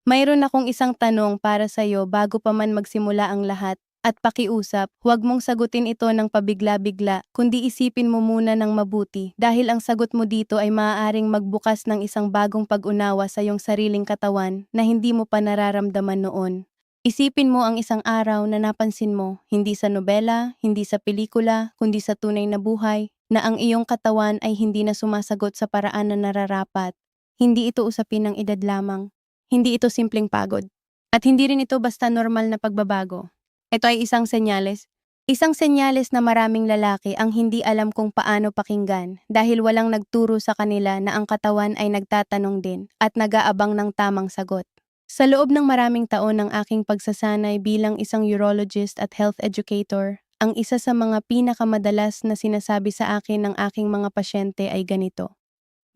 Mayroon akong isang tanong para sa'yo bago pa man magsimula ang lahat. At pakiusap, huwag mong sagutin ito ng pabigla-bigla, kundi isipin mo muna ng mabuti dahil ang sagot mo dito ay maaaring magbukas ng isang bagong pag-unawa sa iyong sariling katawan na hindi mo pa nararamdaman noon. Isipin mo ang isang araw na napansin mo, hindi sa nobela, hindi sa pelikula, kundi sa tunay na buhay, na ang iyong katawan ay hindi na sumasagot sa paraan na nararapat. Hindi ito usapin ng edad lamang. Hindi ito simpleng pagod. At hindi rin ito basta normal na pagbabago. Ito ay isang senyales. Isang senyales na maraming lalaki ang hindi alam kung paano pakinggan dahil walang nagturo sa kanila na ang katawan ay nagtatanong din at nag-aabang ng tamang sagot. Sa loob ng maraming taon ng aking pagsasanay bilang isang urologist at health educator, ang isa sa mga pinakamadalas na sinasabi sa akin ng aking mga pasyente ay ganito: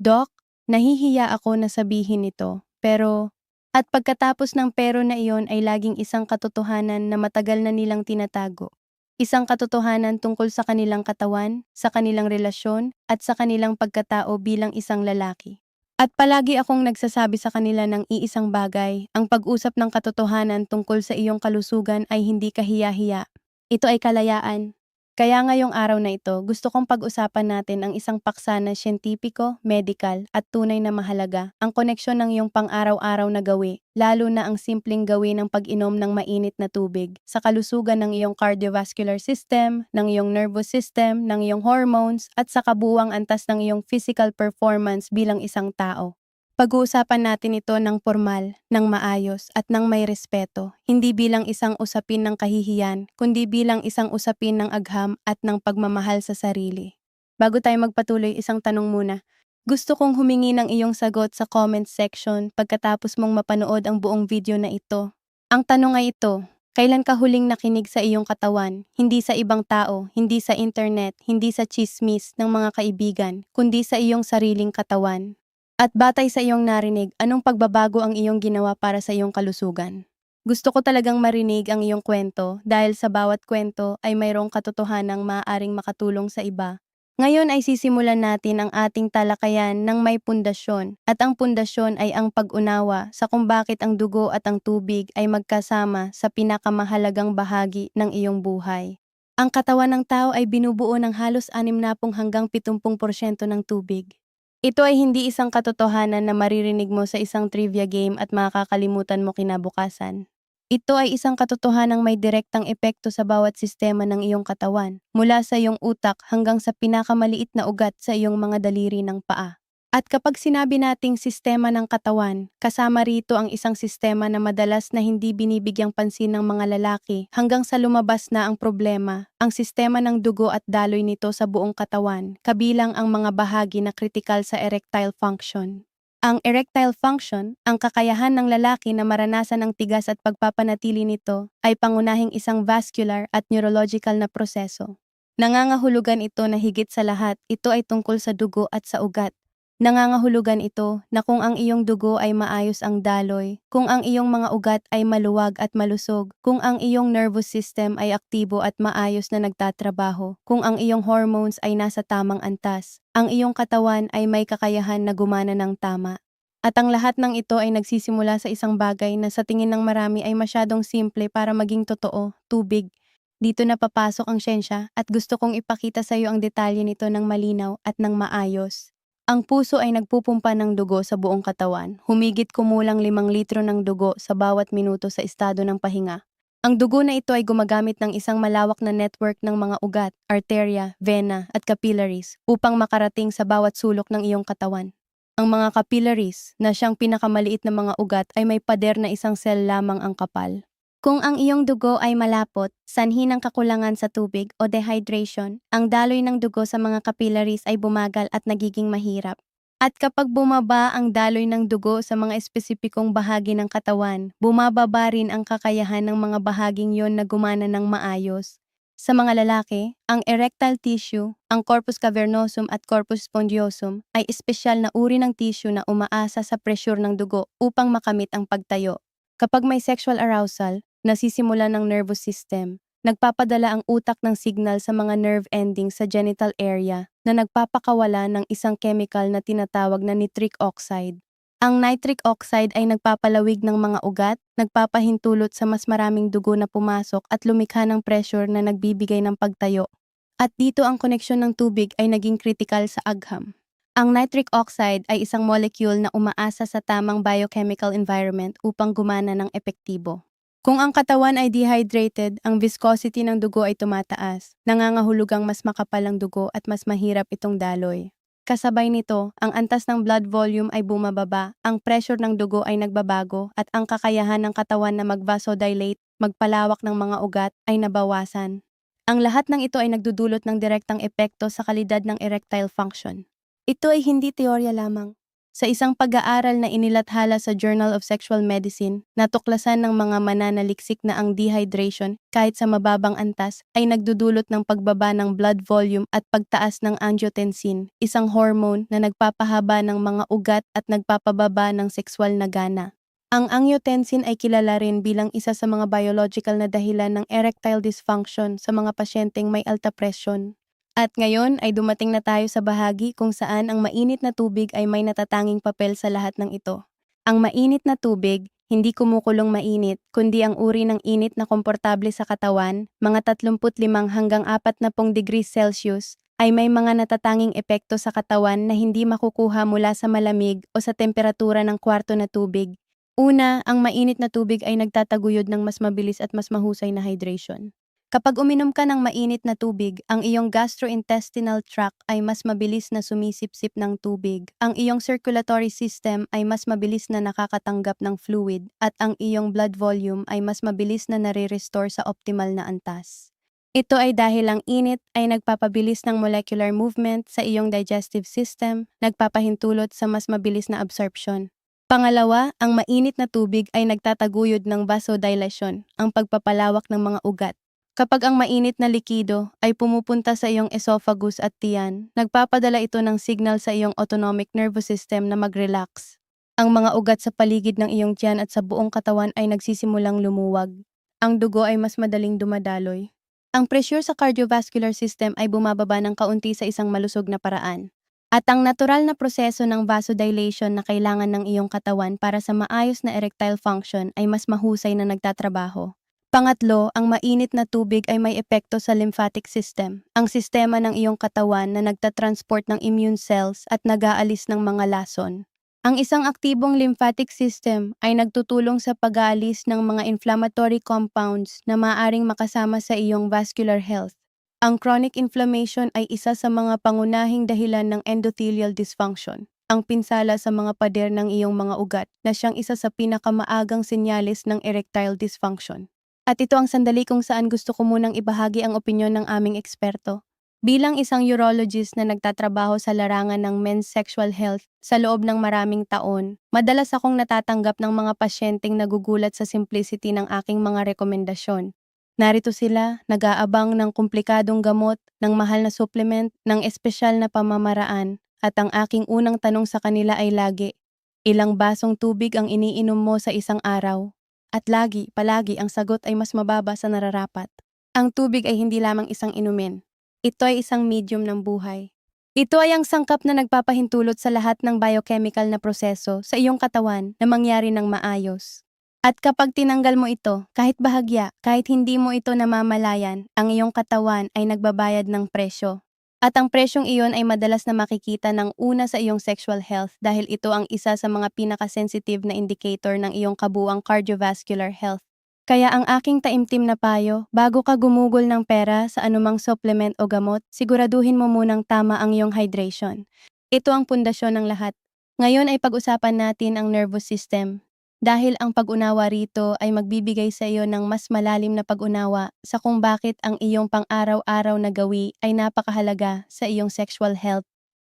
"Doc, nahihiya ako na sabihin ito, pero..." At pagkatapos ng pero na iyon ay laging isang katotohanan na matagal na nilang tinatago. Isang katotohanan tungkol sa kanilang katawan, sa kanilang relasyon, at sa kanilang pagkatao bilang isang lalaki. At palagi akong nagsasabi sa kanila ng iisang bagay, ang pag-usap ng katotohanan tungkol sa iyong kalusugan ay hindi kahiya-hiya. Ito ay kalayaan. Kaya ngayong araw na ito, gusto kong pag-usapan natin ang isang paksa na siyentipiko, medikal, at tunay na mahalaga, ang koneksyon ng iyong pang-araw-araw na gawi, lalo na ang simpleng gawi ng pag-inom ng mainit na tubig, sa kalusugan ng iyong cardiovascular system, ng iyong nervous system, ng iyong hormones, at sa kabuuang antas ng iyong physical performance bilang isang tao. Pag-uusapan natin ito ng formal, ng maayos, at ng may respeto, hindi bilang isang usapin ng kahihiyan, kundi bilang isang usapin ng agham at ng pagmamahal sa sarili. Bago tayo magpatuloy, isang tanong muna. Gusto kong humingi ng iyong sagot sa comment section pagkatapos mong mapanood ang buong video na ito. Ang tanong ay ito: kailan ka huling nakinig sa iyong katawan? Hindi sa ibang tao, hindi sa internet, hindi sa chismis ng mga kaibigan, kundi sa iyong sariling katawan. At batay sa iyong narinig, anong pagbabago ang iyong ginawa para sa iyong kalusugan? Gusto ko talagang marinig ang iyong kwento dahil sa bawat kwento ay mayroong katotohanang maaaring makatulong sa iba. Ngayon ay sisimulan natin ang ating talakayan ng may pundasyon, at ang pundasyon ay ang pag-unawa sa kung bakit ang dugo at ang tubig ay magkasama sa pinakamahalagang bahagi ng iyong buhay. Ang katawan ng tao ay binubuo ng halos 60 hanggang 70% ng tubig. Ito ay hindi isang katotohanan na maririnig mo sa isang trivia game at makakalimutan mo kinabukasan. Ito ay isang katotohanang may direktang epekto sa bawat sistema ng iyong katawan, mula sa iyong utak hanggang sa pinakamaliit na ugat sa iyong mga daliri ng paa. At kapag sinabi nating sistema ng katawan, kasama rito ang isang sistema na madalas na hindi binibigyang pansin ng mga lalaki hanggang sa lumabas na ang problema, ang sistema ng dugo at daloy nito sa buong katawan, kabilang ang mga bahagi na kritikal sa erectile function. Ang erectile function, ang kakayahan ng lalaki na maranasan ang tigas at pagpapanatili nito, ay pangunahing isang vascular at neurological na proseso. Nangangahulugan ito na higit sa lahat, ito ay tungkol sa dugo at sa ugat. Nangangahulugan ito na kung ang iyong dugo ay maayos ang daloy, kung ang iyong mga ugat ay maluwag at malusog, kung ang iyong nervous system ay aktibo at maayos na nagtatrabaho, kung ang iyong hormones ay nasa tamang antas, ang iyong katawan ay may kakayahan na gumana ng tama. At ang lahat ng ito ay nagsisimula sa isang bagay na sa tingin ng marami ay masyadong simple para maging totoo: tubig. Dito na papasok ang siyensya at gusto kong ipakita sa iyo ang detalye nito ng malinaw at ng maayos. Ang puso ay nagpupumpa ng dugo sa buong katawan, humigit kumulang 5 litro ng dugo sa bawat minuto sa estado ng pahinga. Ang dugo na ito ay gumagamit ng isang malawak na network ng mga ugat, arterya, vena, at capillaries upang makarating sa bawat sulok ng iyong katawan. Ang mga capillaries, na siyang pinakamaliit na mga ugat, ay may pader na isang cell lamang ang kapal. Kung ang iyong dugo ay malapot, sanhi ng kakulangan sa tubig o dehydration, ang daloy ng dugo sa mga capillaries ay bumagal at nagiging mahirap. At kapag bumaba ang daloy ng dugo sa mga espesipikong bahagi ng katawan, bumababa rin ang kakayahan ng mga bahaging yon na gumana ng maayos. Sa mga lalaki, ang erectile tissue, ang corpus cavernosum at corpus spongiosum ay espesyal na uri ng tissue na umaasa sa pressure ng dugo upang makamit ang pagtayo. Kapag may sexual arousal, nasisimula ng nervous system. Nagpapadala ang utak ng signal sa mga nerve endings sa genital area na nagpapakawala ng isang chemical na tinatawag na nitric oxide. Ang nitric oxide ay nagpapalawig ng mga ugat, nagpapahintulot sa mas maraming dugo na pumasok at lumikha ng pressure na nagbibigay ng pagtayo. At dito ang koneksyon ng tubig ay naging kritikal sa agham. Ang nitric oxide ay isang molecule na umaasa sa tamang biochemical environment upang gumana ng epektibo. Kung ang katawan ay dehydrated, ang viscosity ng dugo ay tumataas, nangangahulugang mas makapal ang dugo at mas mahirap itong daloy. Kasabay nito, ang antas ng blood volume ay bumababa, ang pressure ng dugo ay nagbabago, at ang kakayahan ng katawan na mag-vasodilate, magpalawak ng mga ugat, ay nabawasan. Ang lahat ng ito ay nagdudulot ng direktang epekto sa kalidad ng erectile function. Ito ay hindi teorya lamang. Sa isang pag-aaral na inilathala sa Journal of Sexual Medicine, natuklasan ng mga mananaliksik na ang dehydration, kahit sa mababang antas, ay nagdudulot ng pagbaba ng blood volume at pagtaas ng angiotensin, isang hormone na nagpapahaba ng mga ugat at nagpapababa ng sexual na gana. Ang angiotensin ay kilala rin bilang isa sa mga biological na dahilan ng erectile dysfunction sa mga pasyenteng may alta presyon. At ngayon ay dumating na tayo sa bahagi kung saan ang mainit na tubig ay may natatanging papel sa lahat ng ito. Ang mainit na tubig, hindi kumukulong mainit, kundi ang uri ng init na komportable sa katawan, mga 35 hanggang 40 degrees Celsius, ay may mga natatanging epekto sa katawan na hindi makukuha mula sa malamig o sa temperatura ng kwarto na tubig. Una, ang mainit na tubig ay nagtataguyod ng mas mabilis at mas mahusay na hydration. Kapag uminom ka ng mainit na tubig, ang iyong gastrointestinal tract ay mas mabilis na sumisipsip ng tubig, ang iyong circulatory system ay mas mabilis na nakakatanggap ng fluid, at ang iyong blood volume ay mas mabilis na nare-restore sa optimal na antas. Ito ay dahil ang init ay nagpapabilis ng molecular movement sa iyong digestive system, nagpapahintulot sa mas mabilis na absorption. Pangalawa, ang mainit na tubig ay nagtataguyod ng vasodilasyon, ang pagpapalawak ng mga ugat. Kapag ang mainit na likido ay pumupunta sa iyong esophagus at tiyan, nagpapadala ito ng signal sa iyong autonomic nervous system na mag-relax. Ang mga ugat sa paligid ng iyong tiyan at sa buong katawan ay nagsisimulang lumuwag. Ang dugo ay mas madaling dumadaloy. Ang pressure sa cardiovascular system ay bumababa ng kaunti sa isang malusog na paraan. At ang natural na proseso ng vasodilation na kailangan ng iyong katawan para sa maayos na erectile function ay mas mahusay na nagtatrabaho. Pangatlo, ang mainit na tubig ay may epekto sa lymphatic system, ang sistema ng iyong katawan na nagtatransport ng immune cells at nag-aalis ng mga lason. Ang isang aktibong lymphatic system ay nagtutulong sa pag-aalis ng mga inflammatory compounds na maaaring makasama sa iyong vascular health. Ang chronic inflammation ay isa sa mga pangunahing dahilan ng endothelial dysfunction, ang pinsala sa mga pader ng iyong mga ugat na siyang isa sa pinakamaagang senyales ng erectile dysfunction. At ito ang sandali kung saan gusto ko munang ibahagi ang opinyon ng aming eksperto. Bilang isang urologist na nagtatrabaho sa larangan ng men's sexual health sa loob ng maraming taon, madalas akong natatanggap ng mga pasyenteng nagugulat sa simplicity ng aking mga rekomendasyon. Narito sila, nag-aabang ng komplikadong gamot, ng mahal na supplement, ng espesyal na pamamaraan, at ang aking unang tanong sa kanila ay lagi, ilang basong tubig ang iniinom mo sa isang araw? At palagi ang sagot ay mas mababa sa nararapat. Ang tubig ay hindi lamang isang inumin. Ito ay isang medium ng buhay. Ito ay ang sangkap na nagpapahintulot sa lahat ng biochemical na proseso sa iyong katawan na mangyari ng maayos. At kapag tinanggal mo ito, kahit bahagya, kahit hindi mo ito namamalayan, ang iyong katawan ay nagbabayad ng presyo. At ang presyong iyon ay madalas na makikita ng una sa iyong sexual health dahil ito ang isa sa mga pinaka-sensitive na indicator ng iyong kabuuang cardiovascular health. Kaya ang aking taimtim na payo, bago ka gumugol ng pera sa anumang supplement o gamot, siguraduhin mo munang tama ang iyong hydration. Ito ang pundasyon ng lahat. Ngayon ay pag-usapan natin ang nervous system. Dahil ang pag-unawa rito ay magbibigay sa iyo ng mas malalim na pag-unawa sa kung bakit ang iyong pang-araw-araw na gawi ay napakahalaga sa iyong sexual health.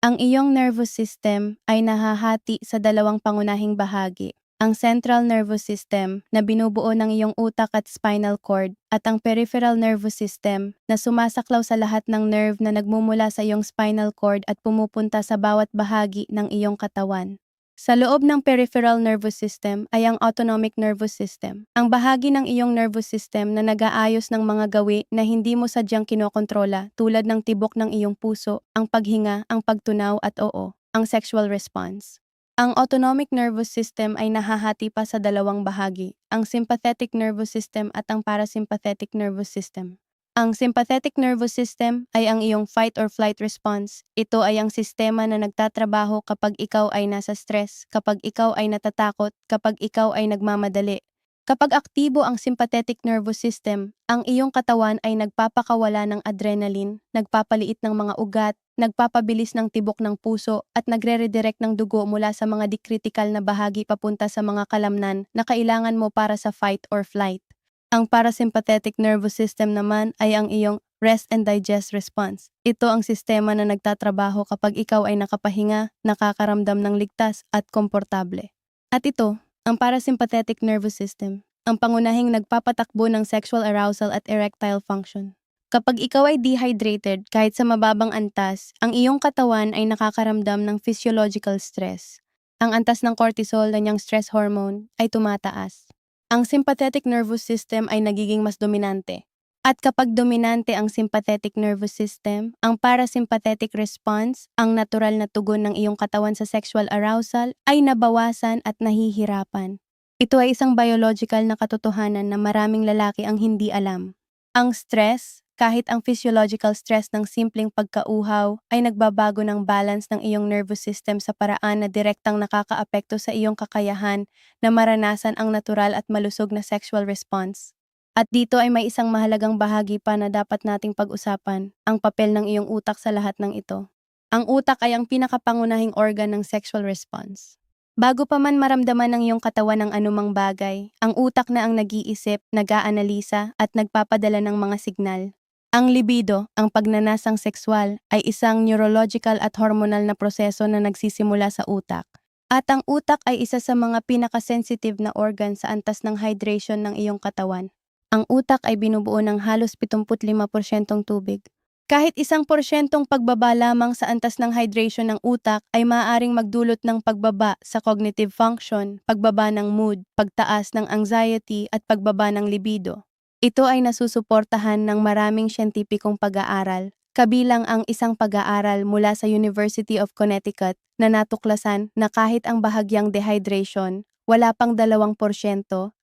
Ang iyong nervous system ay nahahati sa dalawang pangunahing bahagi. Ang central nervous system na binubuo ng iyong utak at spinal cord at ang peripheral nervous system na sumasaklaw sa lahat ng nerve na nagmumula sa iyong spinal cord at pumupunta sa bawat bahagi ng iyong katawan. Sa loob ng peripheral nervous system ay ang autonomic nervous system, ang bahagi ng iyong nervous system na nag-aayos ng mga gawi na hindi mo sadyang kinokontrola tulad ng tibok ng iyong puso, ang paghinga, ang pagtunaw at ang sexual response. Ang autonomic nervous system ay nahahati pa sa dalawang bahagi, ang sympathetic nervous system at ang parasympathetic nervous system. Ang sympathetic nervous system ay ang iyong fight or flight response. Ito ay ang sistema na nagtatrabaho kapag ikaw ay nasa stress, kapag ikaw ay natatakot, kapag ikaw ay nagmamadali. Kapag aktibo ang sympathetic nervous system, ang iyong katawan ay nagpapakawala ng adrenaline, nagpapaliit ng mga ugat, nagpapabilis ng tibok ng puso at nagre-redirect ng dugo mula sa mga di-critical na bahagi papunta sa mga kalamnan na kailangan mo para sa fight or flight. Ang parasympathetic nervous system naman ay ang iyong rest and digest response. Ito ang sistema na nagtatrabaho kapag ikaw ay nakapahinga, nakakaramdam ng ligtas at komportable. At ito, ang parasympathetic nervous system, ang pangunahing nagpapatakbo ng sexual arousal at erectile function. Kapag ikaw ay dehydrated kahit sa mababang antas, ang iyong katawan ay nakakaramdam ng physiological stress. Ang antas ng cortisol na niyang stress hormone ay tumataas. Ang sympathetic nervous system ay nagiging mas dominante. At kapag dominante ang sympathetic nervous system, ang parasympathetic response, ang natural na tugon ng iyong katawan sa sexual arousal, ay nabawasan at nahihirapan. Ito ay isang biological na katotohanan na maraming lalaki ang hindi alam. Ang stress, kahit ang physiological stress ng simpleng pagkauhaw, ay nagbabago ng balance ng iyong nervous system sa paraan na direktang nakakaapekto sa iyong kakayahan na maranasan ang natural at malusog na sexual response. At dito ay may isang mahalagang bahagi pa na dapat nating pag-usapan, ang papel ng iyong utak sa lahat ng ito. Ang utak ay ang pinakapangunahing organ ng sexual response. Bago pa man maramdaman ng iyong katawan ng anumang bagay, ang utak na ang nag-iisip, nag-aanalisa at nagpapadala ng mga signal. Ang libido, ang pagnanasang sexual, ay isang neurological at hormonal na proseso na nagsisimula sa utak. At ang utak ay isa sa mga pinakasensitive na organ sa antas ng hydration ng iyong katawan. Ang utak ay binubuo ng halos 75% tubig. Kahit 1% pagbaba lamang sa antas ng hydration ng utak ay maaaring magdulot ng pagbaba sa cognitive function, pagbaba ng mood, pagtaas ng anxiety at pagbaba ng libido. Ito ay nasusuportahan ng maraming siyentipikong pag-aaral, kabilang ang isang pag-aaral mula sa University of Connecticut na natuklasan na kahit ang bahagyang dehydration, wala pang 2%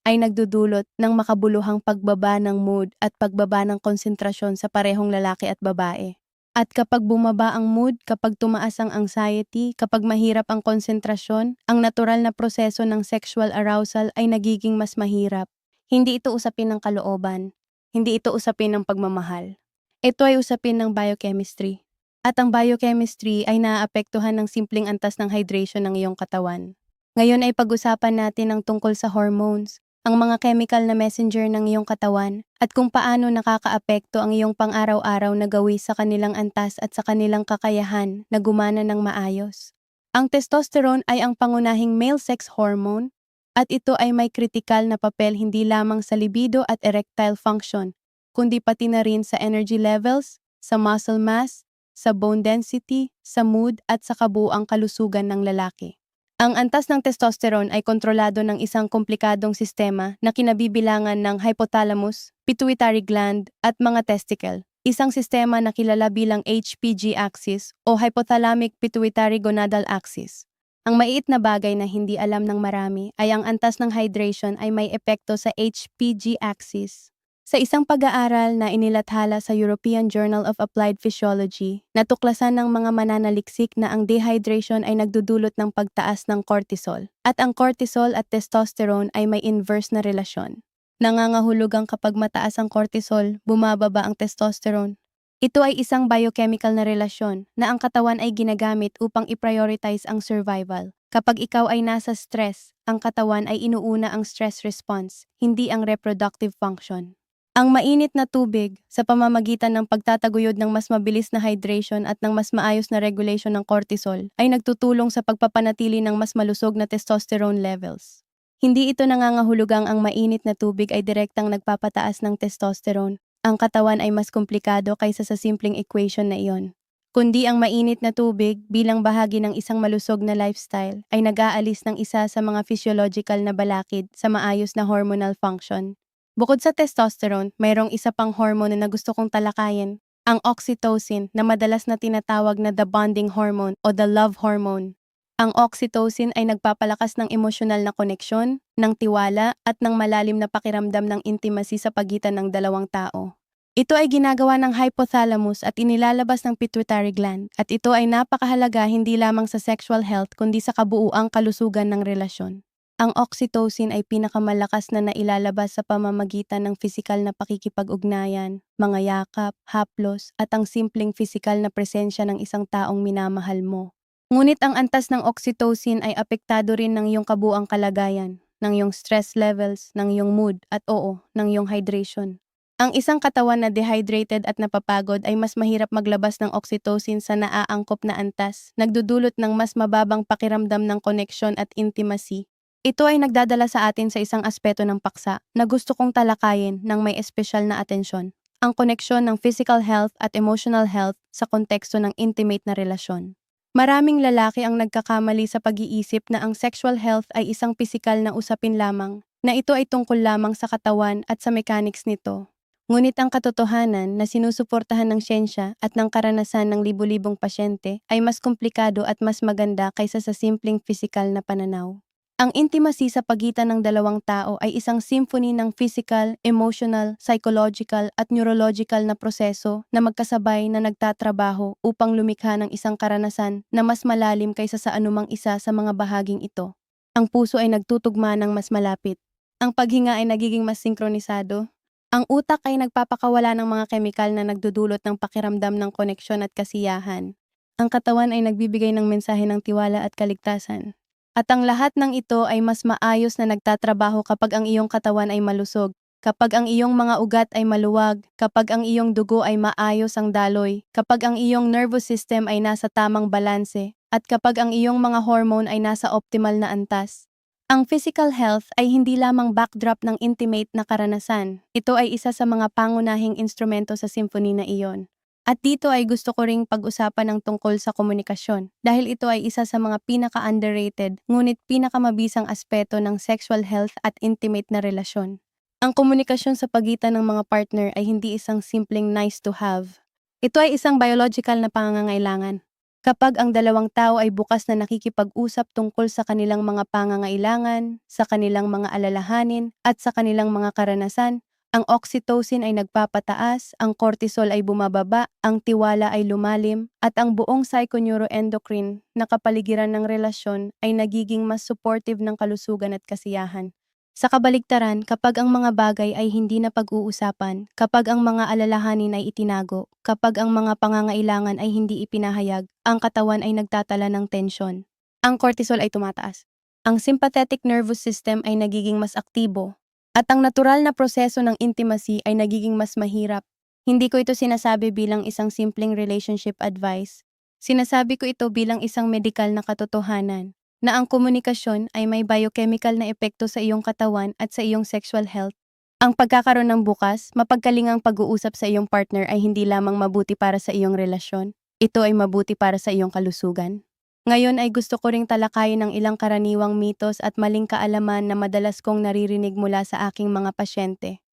ay nagdudulot ng makabuluhang pagbaba ng mood at pagbaba ng konsentrasyon sa parehong lalaki at babae. At kapag bumaba ang mood, kapag tumaas ang anxiety, kapag mahirap ang konsentrasyon, ang natural na proseso ng sexual arousal ay nagiging mas mahirap. Hindi ito usapin ng kalooban. Hindi ito usapin ng pagmamahal. Ito ay usapin ng biochemistry. At ang biochemistry ay naaapektuhan ng simpleng antas ng hydration ng iyong katawan. Ngayon ay pag-usapan natin ang tungkol sa hormones, ang mga chemical na messenger ng iyong katawan, at kung paano nakakaapekto ang iyong pang-araw-araw na gawi sa kanilang antas at sa kanilang kakayahan na gumana ng maayos. Ang testosterone ay ang pangunahing male sex hormone, at ito ay may kritikal na papel hindi lamang sa libido at erectile function, kundi pati na rin sa energy levels, sa muscle mass, sa bone density, sa mood at sa kabuuang kalusugan ng lalaki. Ang antas ng testosterone ay kontrolado ng isang komplikadong sistema na kinabibilangan ng hypothalamus, pituitary gland, at mga testicle. Isang sistema na kilala bilang HPG axis o hypothalamic pituitary gonadal axis. Ang maiit na bagay na hindi alam ng marami ay ang antas ng hydration ay may epekto sa HPG axis. Sa isang pag-aaral na inilathala sa European Journal of Applied Physiology, natuklasan ng mga mananaliksik na ang dehydration ay nagdudulot ng pagtaas ng cortisol, at ang cortisol at testosterone ay may inverse na relasyon. Nangangahulugang kapag mataas ang cortisol, bumababa ang testosterone. Ito ay isang biochemical na relasyon na ang katawan ay ginagamit upang i-prioritize ang survival. Kapag ikaw ay nasa stress, ang katawan ay inuuna ang stress response, hindi ang reproductive function. Ang mainit na tubig, sa pamamagitan ng pagtataguyod ng mas mabilis na hydration at ng mas maayos na regulation ng cortisol, ay nagtutulong sa pagpapanatili ng mas malusog na testosterone levels. Hindi ito nangangahulugang ang mainit na tubig ay direktang nagpapataas ng testosterone. Ang katawan ay mas komplikado kaysa sa simpleng equation na iyon. Kundi ang mainit na tubig bilang bahagi ng isang malusog na lifestyle ay nag-aalis ng isa sa mga physiological na balakid sa maayos na hormonal function. Bukod sa testosterone, mayroong isa pang hormone na gusto kong talakayin, ang oxytocin na madalas na tinatawag na the bonding hormone o the love hormone. Ang oxytocin ay nagpapalakas ng emosyonal na koneksyon, ng tiwala, at ng malalim na pakiramdam ng intimacy sa pagitan ng dalawang tao. Ito ay ginagawa ng hypothalamus at inilalabas ng pituitary gland, at ito ay napakahalaga hindi lamang sa sexual health kundi sa kabuuang kalusugan ng relasyon. Ang oxytocin ay pinakamalakas na nailalabas sa pamamagitan ng pisikal na pakikipag-ugnayan, mga yakap, haplos, at ang simpleng pisikal na presensya ng isang taong minamahal mo. Ngunit ang antas ng oxytocin ay apektado rin ng iyong kabuang kalagayan, ng iyong stress levels, ng iyong mood, at ng iyong hydration. Ang isang katawan na dehydrated at napapagod ay mas mahirap maglabas ng oxytocin sa naaangkop na antas, nagdudulot ng mas mababang pakiramdam ng koneksyon at intimacy. Ito ay nagdadala sa atin sa isang aspeto ng paksa na gusto kong talakayin ng may espesyal na atensyon. Ang koneksyon ng physical health at emotional health sa konteksto ng intimate na relasyon. Maraming lalaki ang nagkakamali sa pag-iisip na ang sexual health ay isang pisikal na usapin lamang, na ito ay tungkol lamang sa katawan at sa mechanics nito. Ngunit ang katotohanan na sinusuportahan ng siyensya at ng karanasan ng libu-libong pasyente ay mas komplikado at mas maganda kaysa sa simpleng pisikal na pananaw. Ang intimacy sa pagitan ng dalawang tao ay isang symphony ng physical, emotional, psychological at neurological na proseso na magkasabay na nagtatrabaho upang lumikha ng isang karanasan na mas malalim kaysa sa anumang isa sa mga bahaging ito. Ang puso ay nagtutugma ng mas malapit. Ang paghinga ay nagiging mas sinkronisado. Ang utak ay nagpapakawala ng mga kemikal na nagdudulot ng pakiramdam ng koneksyon at kasiyahan. Ang katawan ay nagbibigay ng mensahe ng tiwala at kaligtasan. At ang lahat ng ito ay mas maayos na nagtatrabaho kapag ang iyong katawan ay malusog, kapag ang iyong mga ugat ay maluwag, kapag ang iyong dugo ay maayos ang daloy, kapag ang iyong nervous system ay nasa tamang balanse, at kapag ang iyong mga hormone ay nasa optimal na antas. Ang physical health ay hindi lamang backdrop ng intimate na karanasan. Ito ay isa sa mga pangunahing instrumento sa symphony na iyon. At dito ay gusto ko ring pag-usapan ng tungkol sa komunikasyon dahil ito ay isa sa mga pinaka-underrated ngunit pinakamabisang aspeto ng sexual health at intimate na relasyon. Ang komunikasyon sa pagitan ng mga partner ay hindi isang simpleng nice to have. Ito ay isang biological na pangangailangan. Kapag ang dalawang tao ay bukas na nakikipag-usap tungkol sa kanilang mga pangangailangan, sa kanilang mga alalahanin, at sa kanilang mga karanasan, ang oxytocin ay nagpapataas, ang cortisol ay bumababa, ang tiwala ay lumalim, at ang buong psychoneuroendocrine na kapaligiran ng relasyon ay nagiging mas supportive ng kalusugan at kasiyahan. Sa kabaligtaran, kapag ang mga bagay ay hindi na pag-uusapan, kapag ang mga alalahanin ay itinago, kapag ang mga pangangailangan ay hindi ipinahayag, ang katawan ay nagtatala ng tensyon. Ang cortisol ay tumataas. Ang sympathetic nervous system ay nagiging mas aktibo, at ang natural na proseso ng intimacy ay nagiging mas mahirap. Hindi ko ito sinasabi bilang isang simpleng relationship advice. Sinasabi ko ito bilang isang medikal na katotohanan, na ang komunikasyon ay may biochemical na epekto sa iyong katawan at sa iyong sexual health. Ang pagkakaroon ng bukas, mapagkalingang pag-uusap sa iyong partner ay hindi lamang mabuti para sa iyong relasyon, ito ay mabuti para sa iyong kalusugan. Ngayon ay gusto ko ring talakayin ang ilang karaniwang mitos at maling kaalaman na madalas kong naririnig mula sa aking mga pasyente.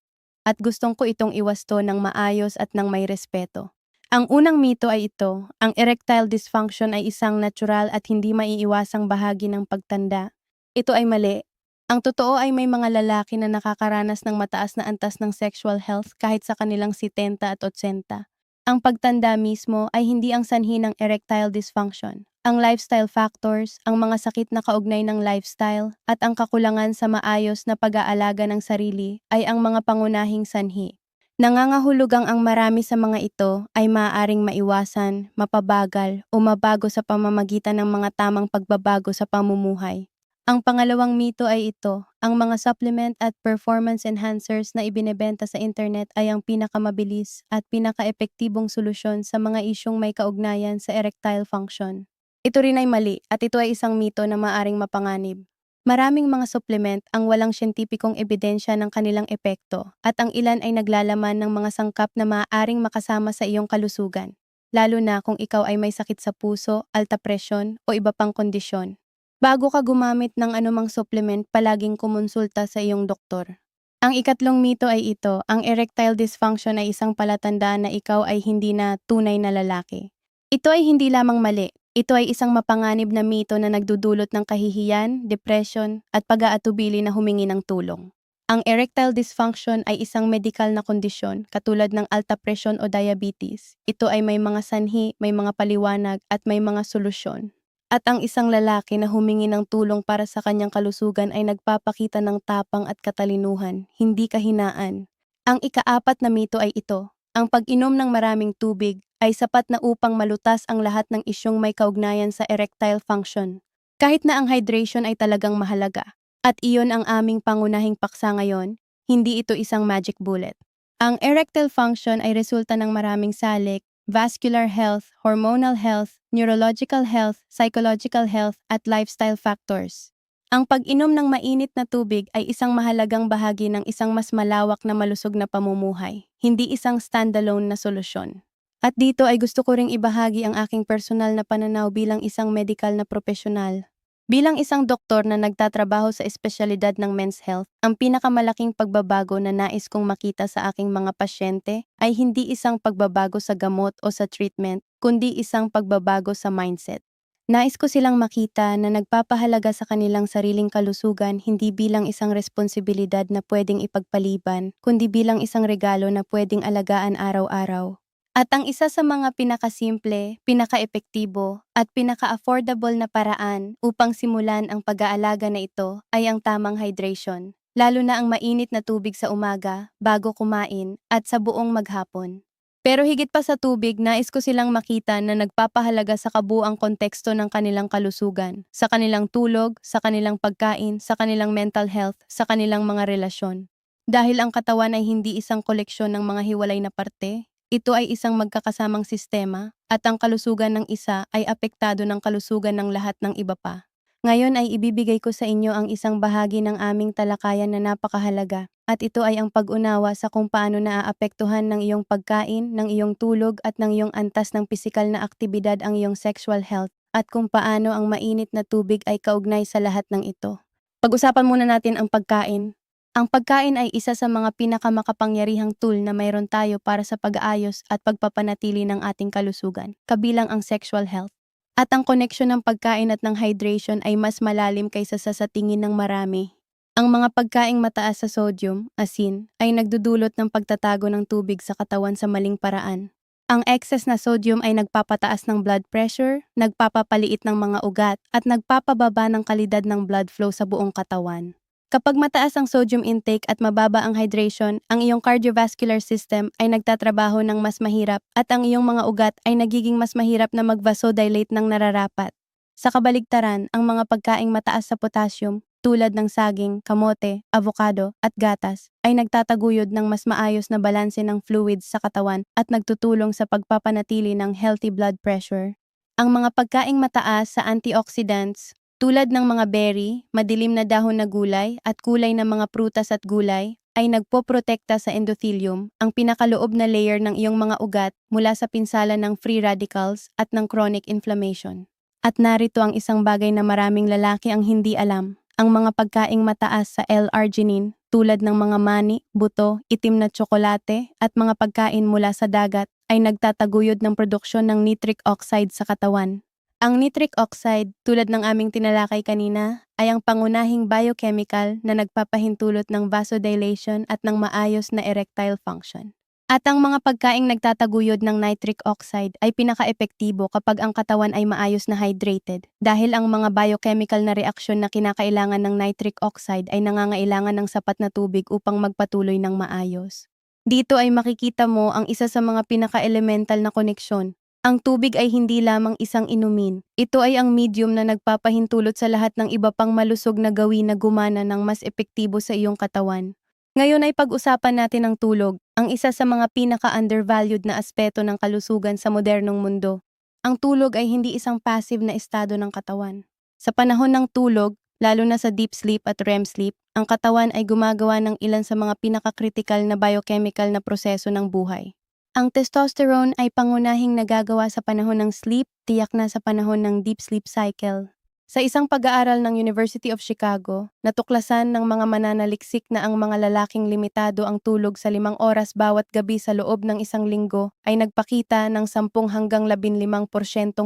At gustong ko itong iwasto ng maayos at ng may respeto. Ang unang mito ay ito, ang erectile dysfunction ay isang natural at hindi maiiwasang bahagi ng pagtanda. Ito ay mali. Ang totoo ay may mga lalaki na nakakaranas ng mataas na antas ng sexual health kahit sa kanilang 70 at 80. Ang pagtanda mismo ay hindi ang sanhi ng erectile dysfunction. Ang lifestyle factors, ang mga sakit na kaugnay ng lifestyle, at ang kakulangan sa maayos na pag-aalaga ng sarili ay ang mga pangunahing sanhi. Nangangahulugang ang marami sa mga ito ay maaaring maiwasan, mapabagal, o mabago sa pamamagitan ng mga tamang pagbabago sa pamumuhay. Ang pangalawang mito ay ito, ang mga supplement at performance enhancers na ibinebenta sa internet ay ang pinakamabilis at pinaka-epektibong solusyon sa mga isyong may kaugnayan sa erectile function. Ito rin ay mali at ito ay isang mito na maaaring mapanganib. Maraming mga supplement ang walang siyentipikong ebidensya ng kanilang epekto at ang ilan ay naglalaman ng mga sangkap na maaaring makasama sa iyong kalusugan, lalo na kung ikaw ay may sakit sa puso, alta presyon o iba pang kondisyon. Bago ka gumamit ng anumang supplement, palaging kumonsulta sa iyong doktor. Ang ikatlong mito ay ito, ang erectile dysfunction ay isang palatandaan na ikaw ay hindi na tunay na lalaki. Ito ay hindi lamang mali, Ito ay isang mapanganib na mito na nagdudulot ng kahihiyan, depression, at pag-aatubili na humingi ng tulong. Ang erectile dysfunction ay isang medikal na kondisyon katulad ng alta presyon o diabetes. Ito ay may mga sanhi, may mga paliwanag, at may mga solusyon. At ang isang lalaki na humingi ng tulong para sa kanyang kalusugan ay nagpapakita ng tapang at katalinuhan, hindi kahinaan. Ang ikaapat na mito ay ito: ang pag-inom ng maraming tubig ay sapat na upang malutas ang lahat ng isyong may kaugnayan sa erectile function. Kahit na ang hydration ay talagang mahalaga, at iyon ang aming pangunahing paksa ngayon, hindi ito isang magic bullet. Ang erectile function ay resulta ng maraming salik: vascular health, hormonal health, neurological health, psychological health, at lifestyle factors. Ang pag-inom ng mainit na tubig ay isang mahalagang bahagi ng isang mas malawak na malusog na pamumuhay, hindi isang standalone na solusyon. At dito ay gusto ko ring ibahagi ang aking personal na pananaw bilang isang medikal na propesyonal. Bilang isang doktor na nagtatrabaho sa espesyalidad ng men's health, ang pinakamalaking pagbabago na nais kong makita sa aking mga pasyente ay hindi isang pagbabago sa gamot o sa treatment, kundi isang pagbabago sa mindset. Nais ko silang makita na nagpapahalaga sa kanilang sariling kalusugan hindi bilang isang responsibilidad na pwedeng ipagpaliban, kundi bilang isang regalo na pwedeng alagaan araw-araw. At ang isa sa mga pinakasimple, pinakaepektibo, at pinaka-affordable na paraan upang simulan ang pag-aalaga na ito ay ang tamang hydration, lalo na ang mainit na tubig sa umaga, bago kumain, at sa buong maghapon. Pero higit pa sa tubig, nais ko silang makita na nagpapahalaga sa kabuuang konteksto ng kanilang kalusugan, sa kanilang tulog, sa kanilang pagkain, sa kanilang mental health, sa kanilang mga relasyon. Dahil ang katawan ay hindi isang koleksyon ng mga hiwalay na parte, ito ay isang magkakasamang sistema, at ang kalusugan ng isa ay apektado ng kalusugan ng lahat ng iba pa. Ngayon ay ibibigay ko sa inyo ang isang bahagi ng aming talakayan na napakahalaga, at ito ay ang pag-unawa sa kung paano naaapektuhan ng iyong pagkain, ng iyong tulog, at ng iyong antas ng pisikal na aktibidad ang iyong sexual health, at kung paano ang mainit na tubig ay kaugnay sa lahat ng ito. Pag-usapan muna natin ang pagkain. Ang pagkain ay isa sa mga pinakamakapangyarihang tool na mayroon tayo para sa pag-aayos at pagpapanatili ng ating kalusugan, kabilang ang sexual health. At ang koneksyon ng pagkain at ng hydration ay mas malalim kaysa sa tingin ng marami. Ang mga pagkaing mataas sa sodium, asin, ay nagdudulot ng pagtatago ng tubig sa katawan sa maling paraan. Ang excess na sodium ay nagpapataas ng blood pressure, nagpapapaliit ng mga ugat, at nagpapababa ng kalidad ng blood flow sa buong katawan. Kapag mataas ang sodium intake at mababa ang hydration, ang iyong cardiovascular system ay nagtatrabaho ng mas mahirap at ang iyong mga ugat ay nagiging mas mahirap na mag-vasodilate ng nararapat. Sa kabaligtaran, ang mga pagkaing mataas sa potassium, tulad ng saging, kamote, avocado, at gatas, ay nagtataguyod ng mas maayos na balanse ng fluids sa katawan at nagtutulong sa pagpapanatili ng healthy blood pressure. Ang mga pagkaing mataas sa antioxidants, tulad ng mga berry, madilim na dahon na gulay, at kulay ng mga prutas at gulay, ay nagpoprotekta sa endothelium, ang pinakaloob na layer ng iyong mga ugat mula sa pinsala ng free radicals at ng chronic inflammation. At narito ang isang bagay na maraming lalaki ang hindi alam. Ang mga pagkaing mataas sa L-arginine, tulad ng mga mani, buto, itim na tsokolate, at mga pagkain mula sa dagat, ay nagtataguyod ng produksyon ng nitric oxide sa katawan. Ang nitric oxide, tulad ng aming tinalakay kanina, ay ang pangunahing biochemical na nagpapahintulot ng vasodilation at ng maayos na erectile function. At ang mga pagkaing nagtataguyod ng nitric oxide ay pinaka-epektibo kapag ang katawan ay maayos na hydrated, dahil ang mga biochemical na reaksyon na kinakailangan ng nitric oxide ay nangangailangan ng sapat na tubig upang magpatuloy ng maayos. Dito ay makikita mo ang isa sa mga pinaka-elemental na koneksyon. Ang tubig ay hindi lamang isang inumin. Ito ay ang medium na nagpapahintulot sa lahat ng iba pang malusog na gawin na gumana ng mas epektibo sa iyong katawan. Ngayon ay pag-usapan natin ang tulog, ang isa sa mga pinaka-undervalued na aspeto ng kalusugan sa modernong mundo. Ang tulog ay hindi isang passive na estado ng katawan. Sa panahon ng tulog, lalo na sa deep sleep at REM sleep, ang katawan ay gumagawa ng ilan sa mga pinaka-critical na biochemical na proseso ng buhay. Ang testosterone ay pangunahing nagagawa sa panahon ng sleep, tiyak na sa panahon ng deep sleep cycle. Sa isang pag-aaral ng University of Chicago, natuklasan ng mga mananaliksik na ang mga lalaking limitado ang tulog sa 5 oras bawat gabi sa loob ng isang linggo ay nagpakita ng 10 hanggang 15%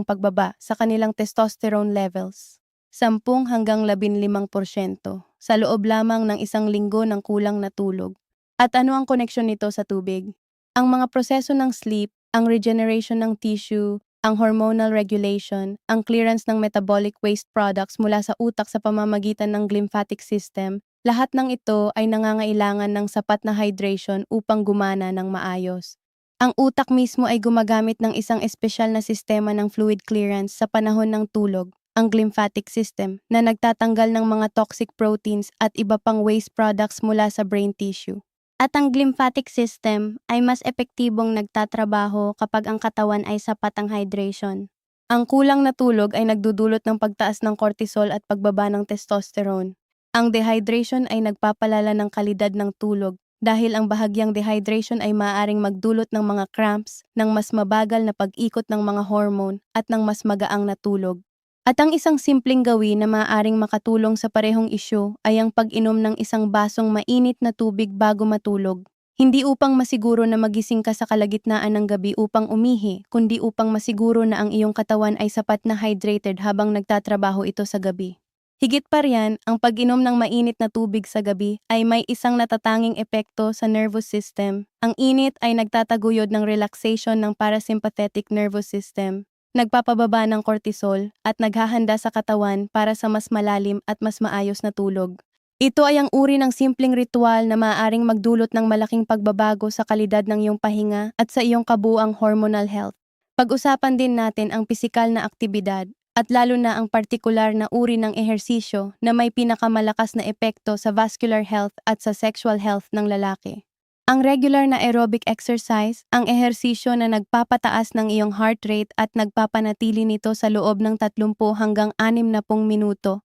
pagbaba sa kanilang testosterone levels. 10 hanggang 15% sa loob lamang ng isang linggo ng kulang na tulog. At ano ang koneksyon nito sa tubig? Ang mga proseso ng sleep, ang regeneration ng tissue, ang hormonal regulation, ang clearance ng metabolic waste products mula sa utak sa pamamagitan ng glymphatic system, lahat ng ito ay nangangailangan ng sapat na hydration upang gumana ng maayos. Ang utak mismo ay gumagamit ng isang espesyal na sistema ng fluid clearance sa panahon ng tulog, ang glymphatic system, na nagtatanggal ng mga toxic proteins at iba pang waste products mula sa brain tissue. At ang glymphatic system ay mas epektibong nagtatrabaho kapag ang katawan ay sapat ang hydration. Ang kulang na tulog ay nagdudulot ng pagtaas ng cortisol at pagbaba ng testosterone. Ang dehydration ay nagpapalala ng kalidad ng tulog dahil ang bahagyang dehydration ay maaaring magdulot ng mga cramps, ng mas mabagal na pag-ikot ng mga hormone at ng mas magaang na tulog. At ang isang simpleng gawin na maaaring makatulong sa parehong isyu ay ang pag-inom ng isang basong mainit na tubig bago matulog. Hindi upang masiguro na magising ka sa kalagitnaan ng gabi upang umihi, kundi upang masiguro na ang iyong katawan ay sapat na hydrated habang nagtatrabaho ito sa gabi. Higit pa riyan, ang pag-inom ng mainit na tubig sa gabi ay may isang natatanging epekto sa nervous system. Ang init ay nagtataguyod ng relaxation ng parasympathetic nervous system, nagpapababa ng cortisol at naghahanda sa katawan para sa mas malalim at mas maayos na tulog. Ito ay ang uri ng simpleng ritual na maaaring magdulot ng malaking pagbabago sa kalidad ng iyong pahinga at sa iyong kabuuang hormonal health. Pag-usapan din natin ang pisikal na aktibidad at lalo na ang partikular na uri ng ehersisyo na may pinakamalakas na epekto sa vascular health at sa sexual health ng lalaki. Ang regular na aerobic exercise, ang ehersisyo na nagpapataas ng iyong heart rate at nagpapanatili nito sa loob ng 30 hanggang 60 minuto,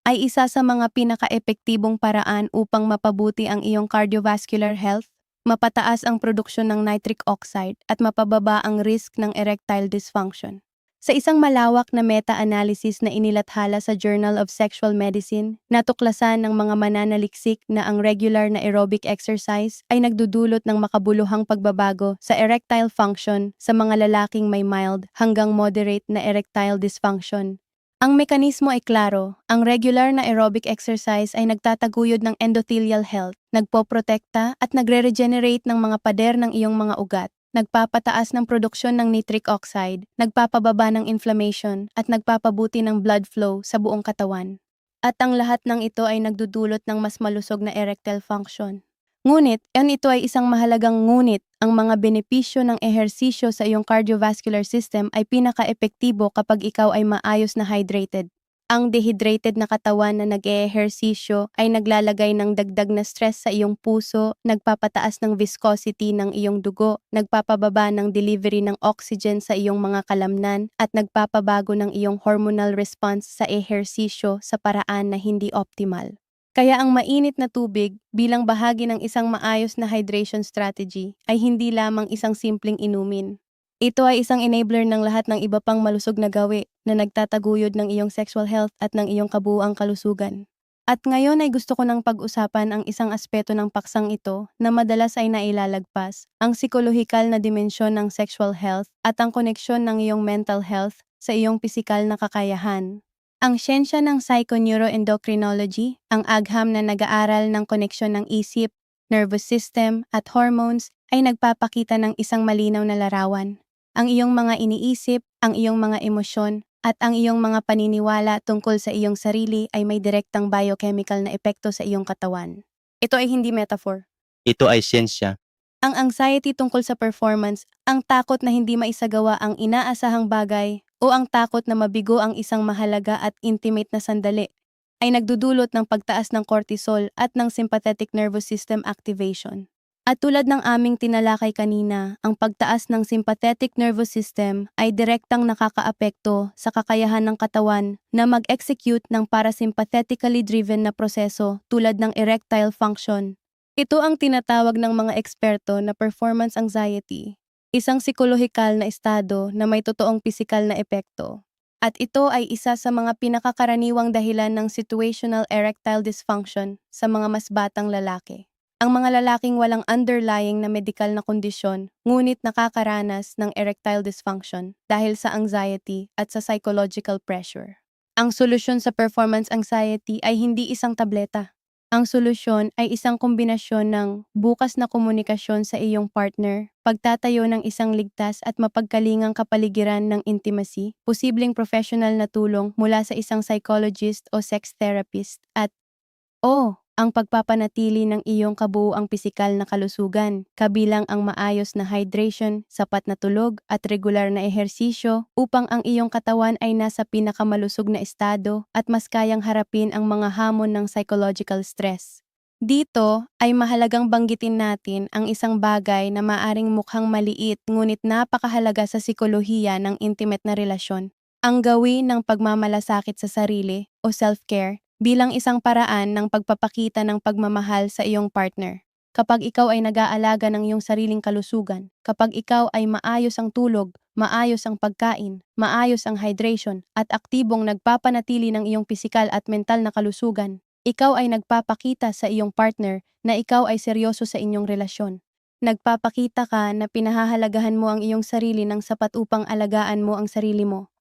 ay isa sa mga pinaka-epektibong paraan upang mapabuti ang iyong cardiovascular health, mapataas ang produksyon ng nitric oxide at mapababa ang risk ng erectile dysfunction. Sa isang malawak na meta-analysis na inilathala sa Journal of Sexual Medicine, natuklasan ng mga mananaliksik na ang regular na aerobic exercise ay nagdudulot ng makabuluhang pagbabago sa erectile function sa mga lalaking may mild hanggang moderate na erectile dysfunction. Ang mekanismo ay klaro, ang regular na aerobic exercise ay nagtataguyod ng endothelial health, nagpoprotekta at nagre-regenerate ng mga pader ng iyong mga ugat, nagpapataas ng produksyon ng nitric oxide, nagpapababa ng inflammation at nagpapabuti ng blood flow sa buong katawan. At ang lahat ng ito ay nagdudulot ng mas malusog na erectile function. Ngunit, ito ay isang mahalagang ngunit, ang mga benepisyo ng ehersisyo sa iyong cardiovascular system ay pinaka-epektibo kapag ikaw ay maayos na hydrated. Ang dehydrated na katawan na nag-eehersisyo ay naglalagay ng dagdag na stress sa iyong puso, nagpapataas ng viscosity ng iyong dugo, nagpapababa ng delivery ng oxygen sa iyong mga kalamnan, at nagpapabago ng iyong hormonal response sa ehersisyo sa paraan na hindi optimal. Kaya ang mainit na tubig bilang bahagi ng isang maayos na hydration strategy ay hindi lamang isang simpleng inumin. Ito ay isang enabler ng lahat ng iba pang malusog na gawi na nagtataguyod ng iyong sexual health at ng iyong kabuuang kalusugan. At ngayon ay gusto ko nang pag-usapan ang isang aspeto ng paksang ito na madalas ay nailalagpas, ang psikolohikal na dimensyon ng sexual health at ang koneksyon ng iyong mental health sa iyong pisikal na kakayahan. Ang siyensya ng psychoneuroendocrinology, ang agham na nag-aaral ng koneksyon ng isip, nervous system at hormones, ay nagpapakita ng isang malinaw na larawan. Ang iyong mga iniisip, ang iyong mga emosyon, at ang iyong mga paniniwala tungkol sa iyong sarili ay may direktang biochemical na epekto sa iyong katawan. Ito ay hindi metaphor. Ito ay siyensya. Ang anxiety tungkol sa performance, ang takot na hindi maisagawa ang inaasahang bagay, o ang takot na mabigo ang isang mahalaga at intimate na sandali, ay nagdudulot ng pagtaas ng cortisol at ng sympathetic nervous system activation. At tulad ng aming tinalakay kanina, ang pagtaas ng sympathetic nervous system ay direktang nakakaapekto sa kakayahan ng katawan na mag-execute ng parasympathetically driven na proseso tulad ng erectile function. Ito ang tinatawag ng mga eksperto na performance anxiety, isang psikolohikal na estado na may totoong pisikal na epekto. At ito ay isa sa mga pinakakaraniwang dahilan ng situational erectile dysfunction sa mga mas batang lalaki. Ang mga lalaking walang underlying na medikal na kondisyon, ngunit nakakaranas ng erectile dysfunction dahil sa anxiety at sa psychological pressure. Ang solusyon sa performance anxiety ay hindi isang tableta. Ang solusyon ay isang kombinasyon ng bukas na komunikasyon sa iyong partner, pagtatayo ng isang ligtas at mapagkalingang kapaligiran ng intimacy, posibleng professional na tulong mula sa isang psychologist o sex therapist, at ang pagpapanatili ng iyong kabuuang pisikal na kalusugan, kabilang ang maayos na hydration, sapat na tulog, at regular na ehersisyo upang ang iyong katawan ay nasa pinakamalusog na estado at mas kayang harapin ang mga hamon ng psychological stress. Dito ay mahalagang banggitin natin ang isang bagay na maaring mukhang maliit ngunit napakahalaga sa sikolohiya ng intimate na relasyon. Ang gawin ng pagmamalasakit sa sarili o self-care bilang isang paraan ng pagpapakita ng pagmamahal sa iyong partner. Kapag ikaw ay nag-aalaga ng iyong sariling kalusugan, kapag ikaw ay maayos ang tulog, maayos ang pagkain, maayos ang hydration, at aktibong nagpapanatili ng iyong pisikal at mental na kalusugan, ikaw ay nagpapakita sa iyong partner na ikaw ay seryoso sa inyong relasyon. Nagpapakita ka na pinahahalagahan mo ang iyong sarili ng sapat upang alagaan mo ang sarili mo.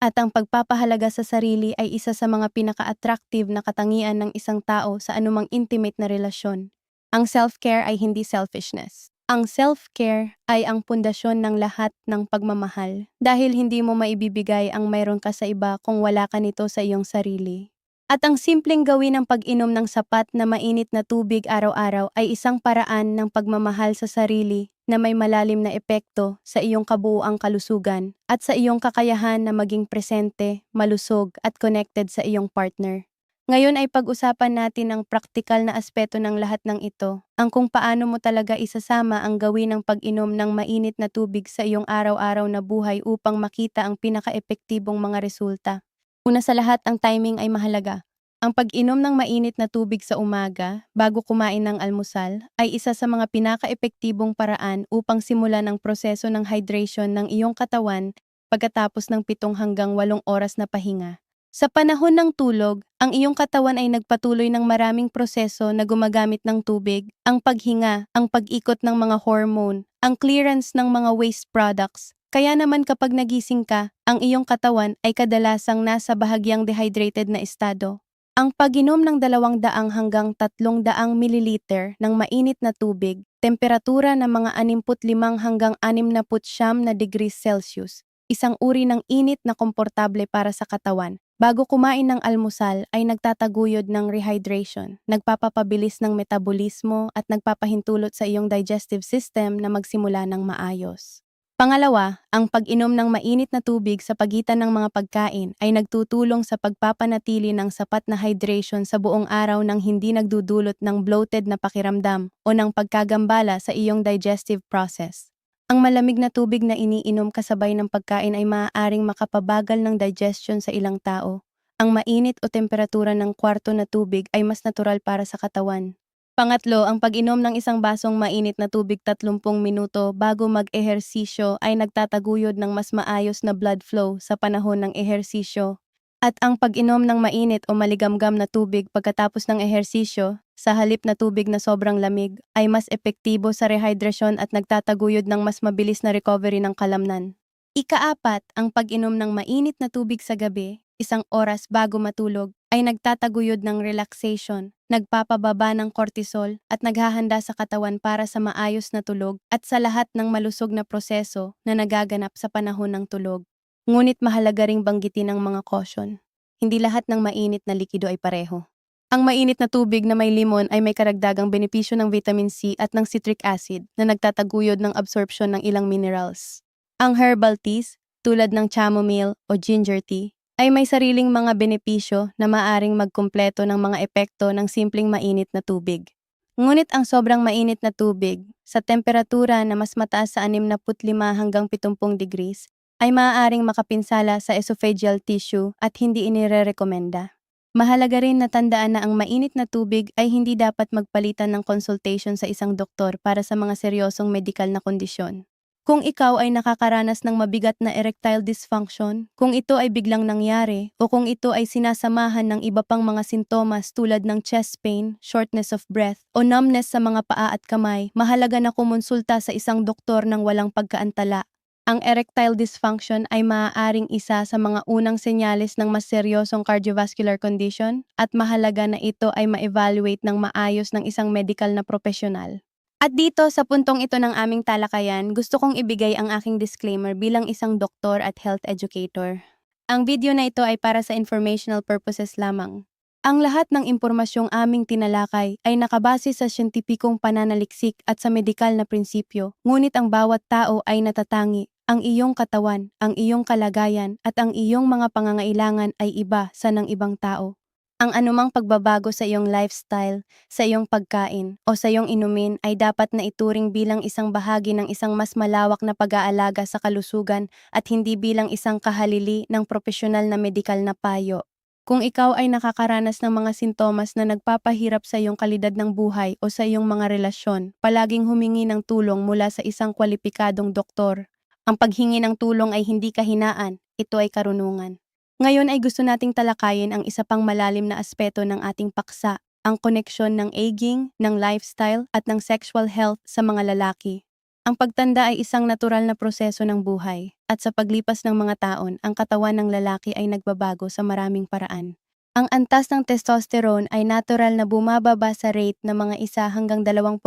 At ang pagpapahalaga sa sarili ay isa sa mga pinaka-attractive na katangian ng isang tao sa anumang intimate na relasyon. Ang self-care ay hindi selfishness. Ang self-care ay ang pundasyon ng lahat ng pagmamahal dahil hindi mo maibibigay ang mayroon ka sa iba kung wala ka nito sa iyong sarili. At ang simpleng gawin ng pag-inom ng sapat na mainit na tubig araw-araw ay isang paraan ng pagmamahal sa sarili na may malalim na epekto sa iyong kabuuang kalusugan at sa iyong kakayahan na maging presente, malusog at connected sa iyong partner. Ngayon ay pag-usapan natin ang praktikal na aspeto ng lahat ng ito, ang kung paano mo talaga isasama ang gawin ng pag-inom ng mainit na tubig sa iyong araw-araw na buhay upang makita ang pinaka-epektibong mga resulta. Una sa lahat, ang timing ay mahalaga. Ang pag-inom ng mainit na tubig sa umaga, bago kumain ng almusal, ay isa sa mga pinaka-epektibong paraan upang simulan ang proseso ng hydration ng iyong katawan pagkatapos ng 7 hanggang 8 oras na pahinga. Sa panahon ng tulog, ang iyong katawan ay nagpatuloy ng maraming proseso na gumagamit ng tubig, ang paghinga, ang pag-ikot ng mga hormone, ang clearance ng mga waste products. Kaya naman kapag nagising ka, ang iyong katawan ay kadalasang nasa bahagyang dehydrated na estado. Ang pag-inom ng 200 hanggang 300 mililiter ng mainit na tubig, temperatura na mga 65 hanggang 69 na degrees Celsius, isang uri ng init na komportable para sa katawan. Bago kumain ng almusal ay nagtataguyod ng rehydration, nagpapapabilis ng metabolismo at nagpapahintulot sa iyong digestive system na magsimula ng maayos. Pangalawa, ang pag-inom ng mainit na tubig sa pagitan ng mga pagkain ay nagtutulong sa pagpapanatili ng sapat na hydration sa buong araw nang hindi nagdudulot ng bloated na pakiramdam o ng pagkagambala sa iyong digestive process. Ang malamig na tubig na iniinom kasabay ng pagkain ay maaaring makapabagal ng digestion sa ilang tao. Ang mainit o temperatura ng kwarto na tubig ay mas natural para sa katawan. Pangatlo, ang pag-inom ng isang basong mainit na tubig 30 minuto bago mag-ehersisyo ay nagtataguyod ng mas maayos na blood flow sa panahon ng ehersisyo. At ang pag-inom ng mainit o maligamgam na tubig pagkatapos ng ehersisyo, sa halip na tubig na sobrang lamig, ay mas epektibo sa rehydration at nagtataguyod ng mas mabilis na recovery ng kalamnan. Ikaapat, ang pag-inom ng mainit na tubig sa gabi, 1 oras bago matulog, ay nagtataguyod ng relaxation, nagpapababa ng cortisol at naghahanda sa katawan para sa maayos na tulog at sa lahat ng malusog na proseso na nagaganap sa panahon ng tulog. Ngunit mahalaga ring banggitin ang mga caution. Hindi lahat ng mainit na likido ay pareho. Ang mainit na tubig na may limon ay may karagdagang benepisyo ng vitamin C at ng citric acid na nagtataguyod ng absorption ng ilang minerals. Ang herbal teas, tulad ng chamomile o ginger tea, ay may sariling mga benepisyo na maaring magkumpleto ng mga epekto ng simpleng mainit na tubig. Ngunit ang sobrang mainit na tubig, sa temperatura na mas mataas sa 65 hanggang 70 degrees, ay maaaring makapinsala sa esophageal tissue at hindi inirerekomenda. Mahalaga rin na tandaan na ang mainit na tubig ay hindi dapat magpalitan ng consultation sa isang doktor para sa mga seryosong medikal na kondisyon. Kung ikaw ay nakakaranas ng mabigat na erectile dysfunction, kung ito ay biglang nangyari, o kung ito ay sinasamahan ng iba pang mga sintomas tulad ng chest pain, shortness of breath, o numbness sa mga paa at kamay, mahalaga na kumonsulta sa isang doktor ng walang pagkaantala. Ang erectile dysfunction ay maaaring isa sa mga unang senyales ng mas seryosong cardiovascular condition at mahalaga na ito ay ma-evaluate ng maayos ng isang medical na profesional. At dito sa puntong ito ng aming talakayan, gusto kong ibigay ang aking disclaimer bilang isang doktor at health educator. Ang video na ito ay para sa informational purposes lamang. Ang lahat ng impormasyong aming tinalakay ay nakabase sa siyentipikong pananaliksik at sa medikal na prinsipyo, ngunit ang bawat tao ay natatangi. Ang iyong katawan, ang iyong kalagayan at ang iyong mga pangangailangan ay iba sa ng ibang tao. Ang anumang pagbabago sa iyong lifestyle, sa iyong pagkain, o sa iyong inumin ay dapat na ituring bilang isang bahagi ng isang mas malawak na pag-aalaga sa kalusugan at hindi bilang isang kahalili ng propesyonal na medikal na payo. Kung ikaw ay nakakaranas ng mga sintomas na nagpapahirap sa iyong kalidad ng buhay o sa iyong mga relasyon, palaging humingi ng tulong mula sa isang kwalipikadong doktor. Ang paghingi ng tulong ay hindi kahinaan, ito ay karunungan. Ngayon ay gusto nating talakayin ang isa pang malalim na aspeto ng ating paksa, ang koneksyon ng aging, ng lifestyle at ng sexual health sa mga lalaki. Ang pagtanda ay isang natural na proseso ng buhay, at sa paglipas ng mga taon, ang katawan ng lalaki ay nagbabago sa maraming paraan. Ang antas ng testosterone ay natural na bumababa sa rate na mga 1 hanggang 2%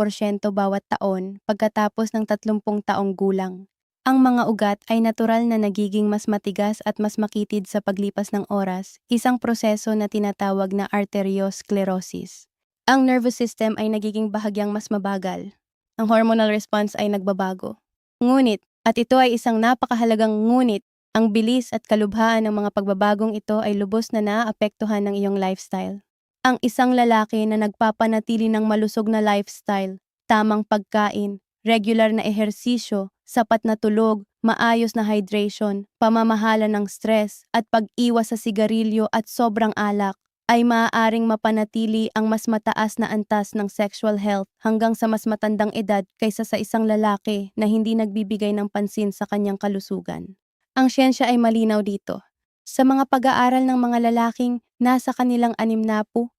bawat taon pagkatapos ng 30 taong gulang. Ang mga ugat ay natural na nagiging mas matigas at mas makitid sa paglipas ng oras, isang proseso na tinatawag na arteriosclerosis. Ang nervous system ay nagiging bahagyang mas mabagal. Ang hormonal response ay nagbabago. Ngunit, at ito ay isang napakahalagang ngunit, ang bilis at kalubhaan ng mga pagbabagong ito ay lubos na naaapektuhan ng iyong lifestyle. Ang isang lalaki na nagpapanatili ng malusog na lifestyle, tamang pagkain, regular na ehersisyo, sapat na tulog, maayos na hydration, pamamahala ng stress, at pag-iwas sa sigarilyo at sobrang alak, ay maaaring mapanatili ang mas mataas na antas ng sexual health hanggang sa mas matandang edad kaysa sa isang lalaki na hindi nagbibigay ng pansin sa kanyang kalusugan. Ang siyensya ay malinaw dito. Sa mga pag-aaral ng mga lalaking nasa kanilang 60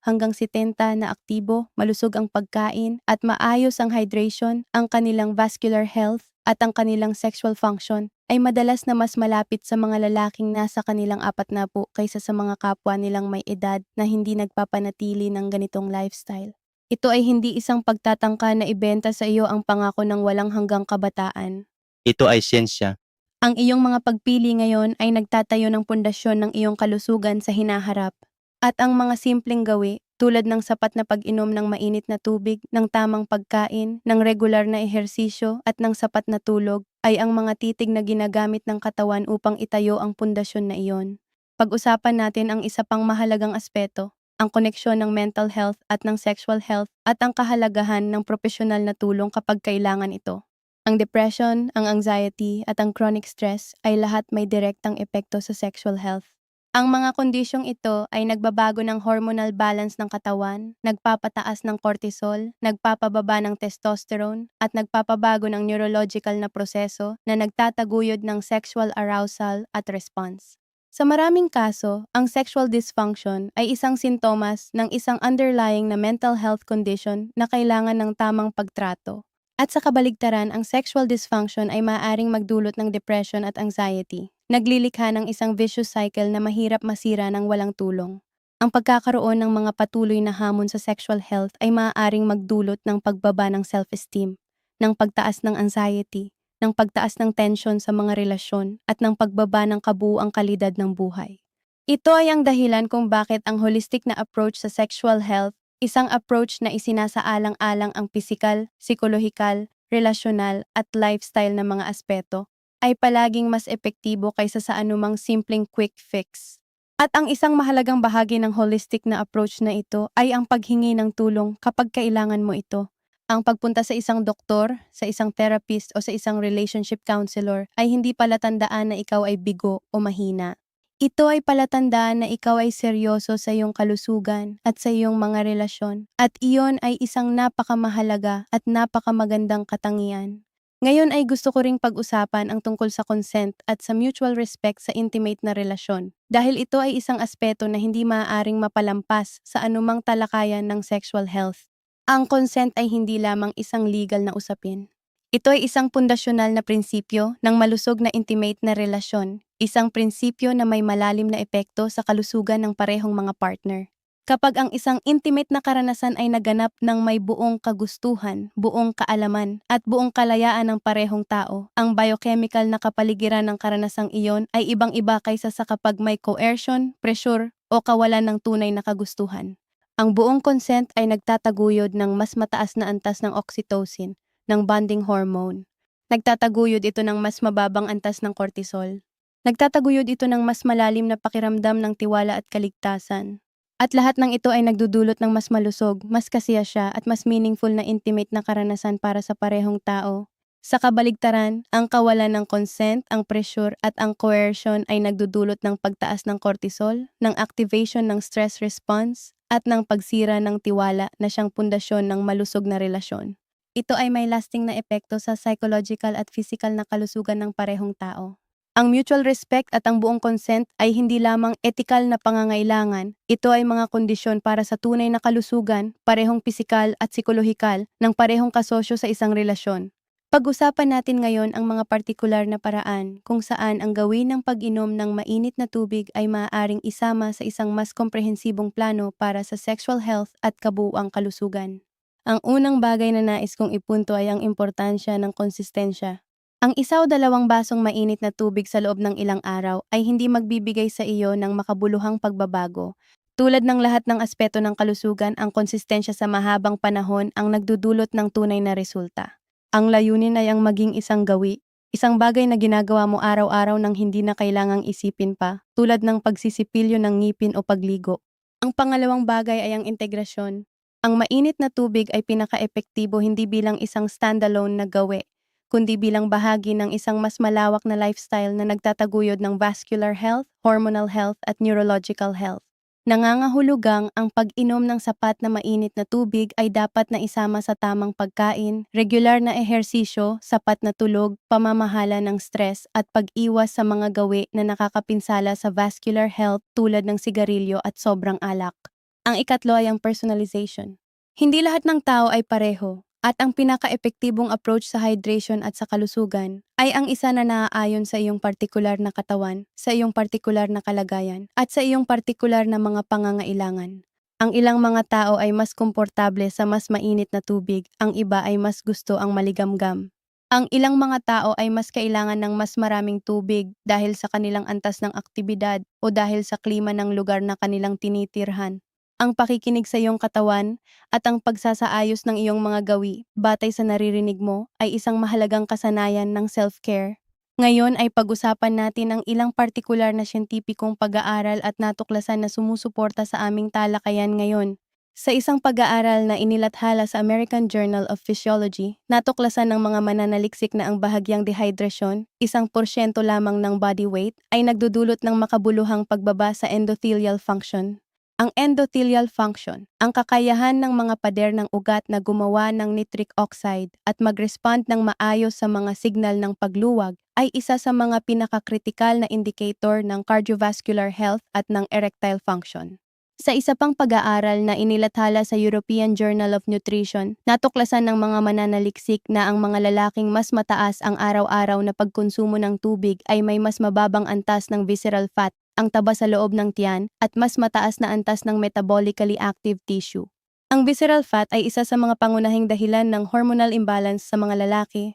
hanggang 70 na aktibo, malusog ang pagkain at maayos ang hydration, ang kanilang vascular health at ang kanilang sexual function ay madalas na mas malapit sa mga lalaking nasa kanilang 40 kaysa sa mga kapwa nilang may edad na hindi nagpapanatili ng ganitong lifestyle. Ito ay hindi isang pagtatangka na ibenta sa iyo ang pangako ng walang hanggang kabataan. Ito ay siyensya. Ang iyong mga pagpili ngayon ay nagtatayo ng pundasyon ng iyong kalusugan sa hinaharap. At ang mga simpleng gawi, tulad ng sapat na pag-inom ng mainit na tubig, ng tamang pagkain, ng regular na ehersisyo at ng sapat na tulog, ay ang mga titig na ginagamit ng katawan upang itayo ang pundasyon na iyon. Pag-usapan natin ang isa pang mahalagang aspeto, ang koneksyon ng mental health at ng sexual health at ang kahalagahan ng propesyonal na tulong kapag kailangan ito. Ang depression, ang anxiety, at ang chronic stress ay lahat may direktang epekto sa sexual health. Ang mga kondisyong ito ay nagbabago ng hormonal balance ng katawan, nagpapataas ng cortisol, nagpapababa ng testosterone, at nagpapabago ng neurological na proseso na nagtataguyod ng sexual arousal at response. Sa maraming kaso, ang sexual dysfunction ay isang sintomas ng isang underlying na mental health condition na kailangan ng tamang pagtrato. At sa kabaligtaran, ang sexual dysfunction ay maaaring magdulot ng depression at anxiety. Naglilikha ng isang vicious cycle na mahirap masira ng walang tulong. Ang pagkakaroon ng mga patuloy na hamon sa sexual health ay maaaring magdulot ng pagbaba ng self-esteem, ng pagtaas ng anxiety, ng pagtaas ng tension sa mga relasyon, at ng pagbaba ng kabuuang kalidad ng buhay. Ito ay ang dahilan kung bakit ang holistic na approach sa sexual health, isang approach na isinasaalang-alang ang pisikal, psikolohikal, relasyonal at lifestyle na mga aspeto, ay palaging mas epektibo kaysa sa anumang simpleng quick fix. At ang isang mahalagang bahagi ng holistic na approach na ito ay ang paghingi ng tulong kapag kailangan mo ito. Ang pagpunta sa isang doktor, sa isang therapist o sa isang relationship counselor ay hindi palatandaan na ikaw ay bigo o mahina. Ito ay palatandaan na ikaw ay seryoso sa iyong kalusugan at sa iyong mga relasyon, at iyon ay isang napakamahalaga at napakamagandang katangian. Ngayon ay gusto ko ring pag-usapan ang tungkol sa consent at sa mutual respect sa intimate na relasyon. Dahil ito ay isang aspeto na hindi maaaring mapalampas sa anumang talakayan ng sexual health. Ang consent ay hindi lamang isang legal na usapin. Ito ay isang pundasyonal na prinsipyo ng malusog na intimate na relasyon, isang prinsipyo na may malalim na epekto sa kalusugan ng parehong mga partner. Kapag ang isang intimate na karanasan ay naganap ng may buong kagustuhan, buong kaalaman, at buong kalayaan ng parehong tao, ang biochemical na kapaligiran ng karanasang iyon ay ibang-iba kaysa sa kapag may coercion, pressure, o kawalan ng tunay na kagustuhan. Ang buong consent ay nagtataguyod ng mas mataas na antas ng oxytocin, ng bonding hormone. Nagtataguyod ito ng mas mababang antas ng cortisol. Nagtataguyod ito ng mas malalim na pakiramdam ng tiwala at kaligtasan. At lahat ng ito ay nagdudulot ng mas malusog, mas kasiyasya at mas meaningful na intimate na karanasan para sa parehong tao. Sa kabaligtaran, ang kawalan ng consent, ang pressure at ang coercion ay nagdudulot ng pagtaas ng cortisol, ng activation ng stress response, at ng pagsira ng tiwala na siyang pundasyon ng malusog na relasyon. Ito ay may lasting na epekto sa psychological at physical na kalusugan ng parehong tao. Ang mutual respect at ang buong consent ay hindi lamang etikal na pangangailangan, ito ay mga kondisyon para sa tunay na kalusugan, parehong pisikal at psikolohikal ng parehong kasosyo sa isang relasyon. Pag-usapan natin ngayon ang mga partikular na paraan kung saan ang gawin ng pag-inom ng mainit na tubig ay maaaring isama sa isang mas komprehensibong plano para sa sexual health at kabuuang kalusugan. Ang unang bagay na nais kong ipunto ay ang importansya ng konsistensya. Ang 1 o 2 basong mainit na tubig sa loob ng ilang araw ay hindi magbibigay sa iyo ng makabuluhang pagbabago. Tulad ng lahat ng aspeto ng kalusugan, ang konsistensya sa mahabang panahon ang nagdudulot ng tunay na resulta. Ang layunin ay ang maging isang gawi, isang bagay na ginagawa mo araw-araw nang hindi na kailangang isipin pa, tulad ng pagsisipilyo ng ngipin o pagligo. Ang pangalawang bagay ay ang integrasyon. Ang mainit na tubig ay pinaka-epektibo hindi bilang isang standalone na gawi, kundi bilang bahagi ng isang mas malawak na lifestyle na nagtataguyod ng vascular health, hormonal health at neurological health. Nangangahulugang ang pag-inom ng sapat na mainit na tubig ay dapat na isama sa tamang pagkain, regular na ehersisyo, sapat na tulog, pamamahala ng stress at pag-iwas sa mga gawi na nakakapinsala sa vascular health tulad ng sigarilyo at sobrang alak. Ang ikatlo ay ang personalization. Hindi lahat ng tao ay pareho, at ang pinaka-epektibong approach sa hydration at sa kalusugan ay ang isa na naaayon sa iyong partikular na katawan, sa iyong partikular na kalagayan, at sa iyong partikular na mga pangangailangan. Ang ilang mga tao ay mas komportable sa mas mainit na tubig, ang iba ay mas gusto ang maligamgam. Ang ilang mga tao ay mas kailangan ng mas maraming tubig dahil sa kanilang antas ng aktibidad o dahil sa klima ng lugar na kanilang tinitirhan. Ang pakikinig sa iyong katawan at ang pagsasaayos ng iyong mga gawi batay sa naririnig mo ay isang mahalagang kasanayan ng self-care. Ngayon ay pag-usapan natin ang ilang partikular na siyentipikong pag-aaral at natuklasan na sumusuporta sa aming talakayan ngayon. Sa isang pag-aaral na inilathala sa American Journal of Physiology, natuklasan ng mga mananaliksik na ang bahagyang dehydration, 1% lamang ng body weight, ay nagdudulot ng makabuluhang pagbaba sa endothelial function. Ang endothelial function, ang kakayahan ng mga pader ng ugat na gumawa ng nitric oxide at mag-respond ng maayos sa mga signal ng pagluwag, ay isa sa mga pinakakritikal na indicator ng cardiovascular health at ng erectile function. Sa isa pang pag-aaral na inilathala sa European Journal of Nutrition, natuklasan ng mga mananaliksik na ang mga lalaking mas mataas ang araw-araw na pagkonsumo ng tubig ay may mas mababang antas ng visceral fat, ang taba sa loob ng tiyan, at mas mataas na antas ng metabolically active tissue. Ang visceral fat ay isa sa mga pangunahing dahilan ng hormonal imbalance sa mga lalaki,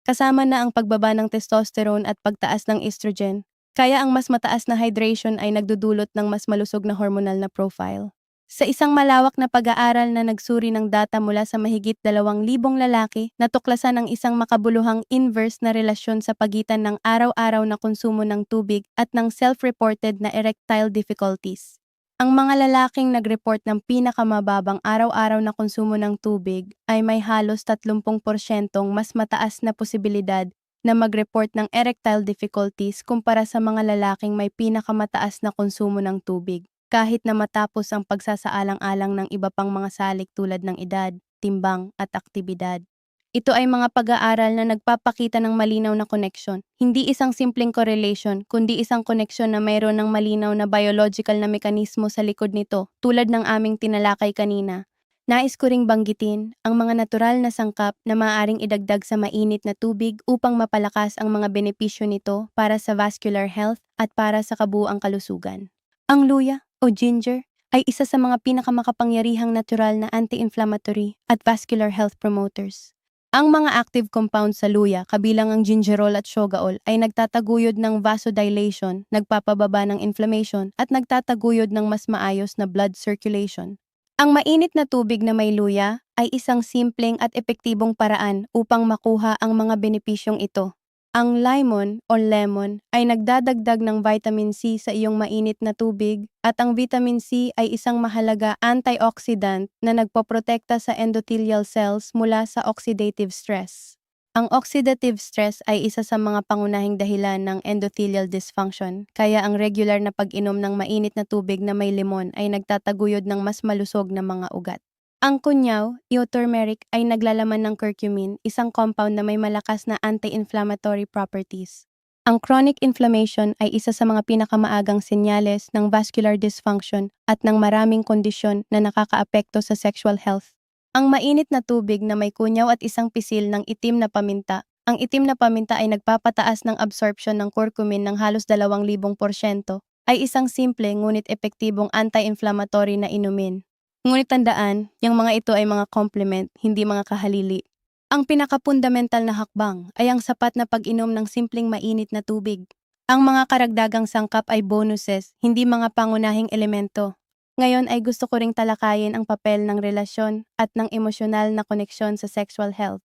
kasama na ang pagbaba ng testosterone at pagtaas ng estrogen, kaya ang mas mataas na hydration ay nagdudulot ng mas malusog na hormonal na profile. Sa isang malawak na pag-aaral na nagsuri ng data mula sa mahigit 2,000 lalaki, natuklasan ang isang makabuluhang inverse na relasyon sa pagitan ng araw-araw na konsumo ng tubig at ng self-reported na erectile difficulties. Ang mga lalaking nag-report ng pinakamababang araw-araw na konsumo ng tubig ay may halos 30% mas mataas na posibilidad na mag-report ng erectile difficulties kumpara sa mga lalaking may pinakamataas na konsumo ng tubig, kahit na matapos ang pagsasaalang-alang ng iba pang mga salik tulad ng edad, timbang at aktibidad. Ito ay mga pag-aaral na nagpapakita ng malinaw na koneksyon. Hindi isang simpleng correlation, kundi isang koneksyon na mayroon ng malinaw na biological na mekanismo sa likod nito, tulad ng aming tinalakay kanina. Nais ko ring banggitin ang mga natural na sangkap na maaaring idagdag sa mainit na tubig upang mapalakas ang mga benepisyo nito para sa vascular health at para sa kabuuang kalusugan. Ang luya o ginger ay isa sa mga pinakamakapangyarihang natural na anti-inflammatory at vascular health promoters. Ang mga active compounds sa luya, kabilang ang gingerol at shogaol, ay nagtataguyod ng vasodilation, nagpapababa ng inflammation, at nagtataguyod ng mas maayos na blood circulation. Ang mainit na tubig na may luya ay isang simpleng at epektibong paraan upang makuha ang mga benepisyong ito. Ang lemon ay nagdadagdag ng vitamin C sa iyong mainit na tubig at ang vitamin C ay isang mahalaga antioxidant na nagpoprotekta sa endothelial cells mula sa oxidative stress. Ang oxidative stress ay isa sa mga pangunahing dahilan ng endothelial dysfunction, kaya ang regular na pag-inom ng mainit na tubig na may lemon ay nagtataguyod ng mas malusog na mga ugat. Ang kunyaw, turmeric ay naglalaman ng curcumin, isang compound na may malakas na anti-inflammatory properties. Ang chronic inflammation ay isa sa mga pinakamaagang senyales ng vascular dysfunction at ng maraming kondisyon na nakakaapekto sa sexual health. Ang mainit na tubig na may kunyaw at isang pisil ng itim na paminta. Ang itim na paminta ay nagpapataas ng absorption ng curcumin ng halos 2,000%, ay isang simple ngunit epektibong anti-inflammatory na inumin. Ngunit tandaan, yung mga ito ay mga complement, hindi mga kahalili. Ang pinakapundamental na hakbang ay ang sapat na pag-inom ng simpleng mainit na tubig. Ang mga karagdagang sangkap ay bonuses, hindi mga pangunahing elemento. Ngayon ay gusto ko ring talakayin ang papel ng relasyon at ng emosyonal na koneksyon sa sexual health.